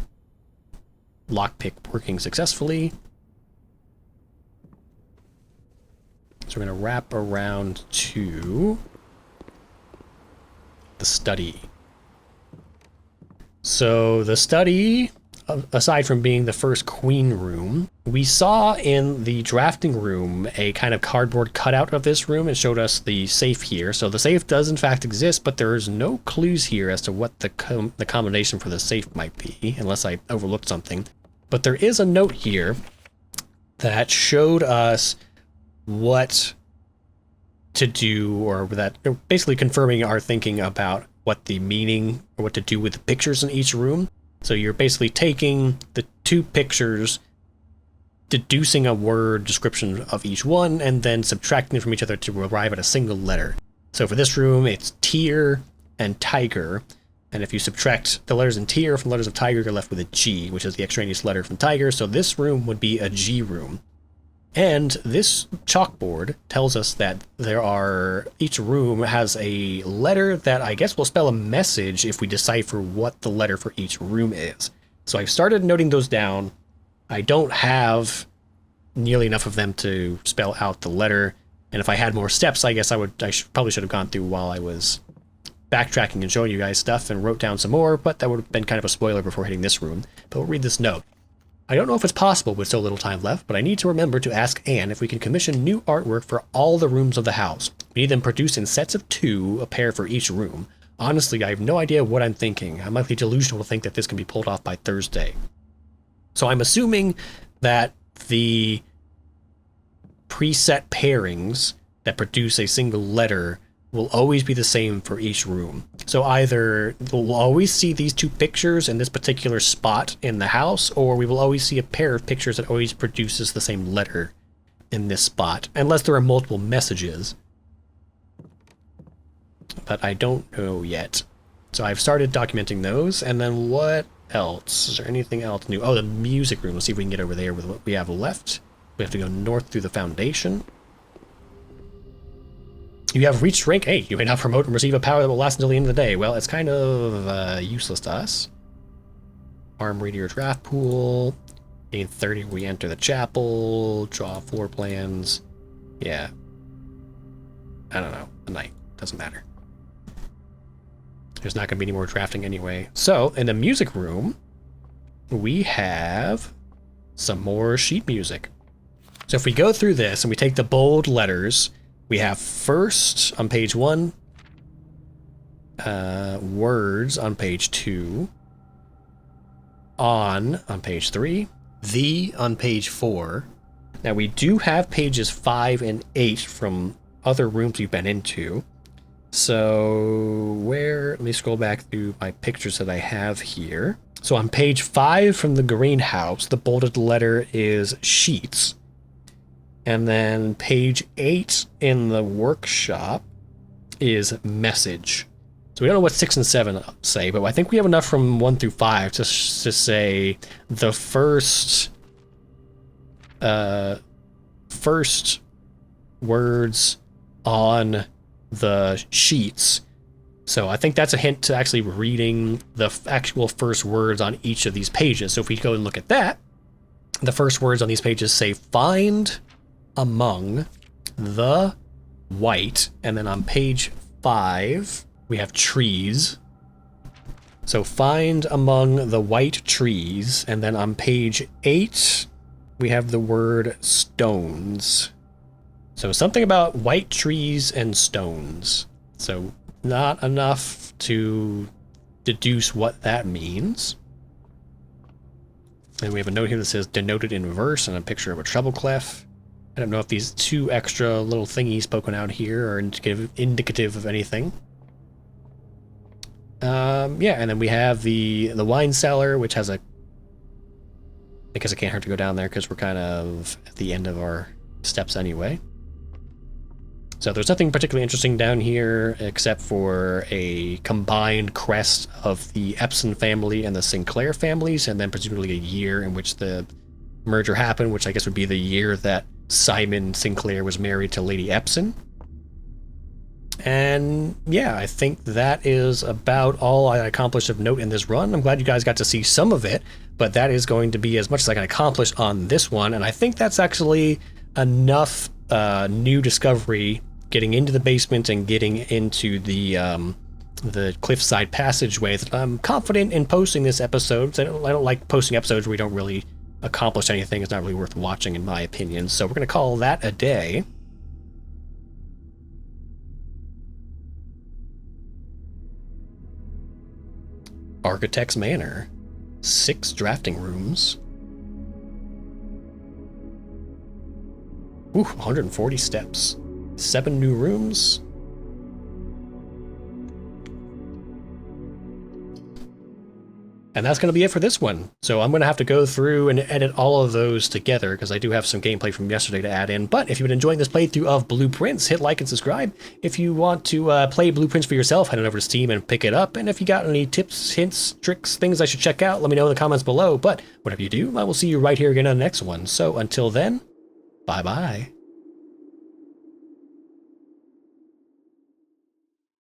lockpick working successfully. So we're going to wrap around to the study. So the study, aside from being the first queen room, we saw in the drafting room a kind of cardboard cutout of this room. It showed us the safe here. So the safe does in fact exist, but there is no clues here as to what the combination for the safe might be, unless I overlooked something. But there is a note here that showed us what to do, or that basically confirming our thinking about what the meaning or what to do with the pictures in each room. So you're basically taking the two pictures, deducing a word description of each one, and then subtracting them from each other to arrive at a single letter. So for this room, it's tier and tiger. And if you subtract the letters in tier from the letters of tiger, you're left with a G, which is the extraneous letter from tiger. So this room would be a G room. And this chalkboard tells us that each room has a letter that I guess will spell a message if we decipher what the letter for each room is. So I've started noting those down. I don't have nearly enough of them to spell out the letter. And if I had more steps, I guess probably should have gone through while I was backtracking and showing you guys stuff and wrote down some more, but that would have been kind of a spoiler before hitting this room. But we'll read this note. I don't know if it's possible with so little time left, but I need to remember to ask Anne if we can commission new artwork for all the rooms of the house. We need them produced in sets of 2, a pair for each room. Honestly, I have no idea what I'm thinking. I might be delusional to think that this can be pulled off by Thursday. So I'm assuming that the preset pairings that produce a single letter will always be the same for each room. So either we'll always see these two pictures in this particular spot in the house, or we will always see a pair of pictures that always produces the same letter in this spot, unless there are multiple messages. But I don't know yet. So I've started documenting those, and then what else? Is there anything else new? Oh, the music room. Let's see if we can get over there with what we have left. We have to go north through the foundation. You have reached rank 8. You may now promote and receive a power that will last until the end of the day. Well, it's kind of useless to us. Arm read your draft pool. Gain 30 we enter the chapel. Draw floor plans. Yeah. I don't know. A night. Doesn't matter. There's not going to be any more drafting anyway. So, in the music room, we have some more sheet music. So if we go through this and we take the bold letters, we have first on page 1, words on page 2, on page 3, the on page 4. Now we do have pages 5 and 8 from other rooms we've been into. So let me scroll back through my pictures that I have here. So on page 5 from the greenhouse, the bolded letter is sheets. And then page 8 in the workshop is message. So we don't know what 6 and 7 say, but I think we have enough from 1 through 5 to say the first words on the sheets. So I think that's a hint to actually reading the actual first words on each of these pages. So if we go and look at that, the first words on these pages say find among the white, and then on page 5 we have trees. So find among the white trees, and then on page 8 we have the word stones. So something about white trees and stones. So not enough to deduce what that means. And we have a note here that says denoted in verse and a picture of a treble clef. I don't know if these 2 extra little thingies poking out here are indicative of anything. Yeah, and then we have the wine cellar, which has I guess it can't hurt to go down there because we're kind of at the end of our steps anyway. So there's nothing particularly interesting down here except for a combined crest of the Epson family and the Sinclair families, and then presumably a year in which the merger happened, which I guess would be the year that Simon Sinclair was married to Lady Epson. And yeah, I think that is about all I accomplished of note in this run. I'm glad you guys got to see some of it, but that is going to be as much as I can accomplish on this one. And I think that's actually enough new discovery getting into the basement and getting into the cliffside passageway that I'm confident in posting this episode. I don't like posting episodes where we don't really accomplish anything. It's not really worth watching, in my opinion. So we're going to call that a day. Architect's Manor. 6 drafting rooms. Ooh, 140 steps. 7 new rooms. And that's going to be it for this one. So I'm going to have to go through and edit all of those together because I do have some gameplay from yesterday to add in. But if you've been enjoying this playthrough of Blueprints, hit like and subscribe. If you want to play Blueprints for yourself, head on over to Steam and pick it up. And if you got any tips, hints, tricks, things I should check out, let me know in the comments below. But whatever you do, I will see you right here again on the next one. So until then, bye-bye.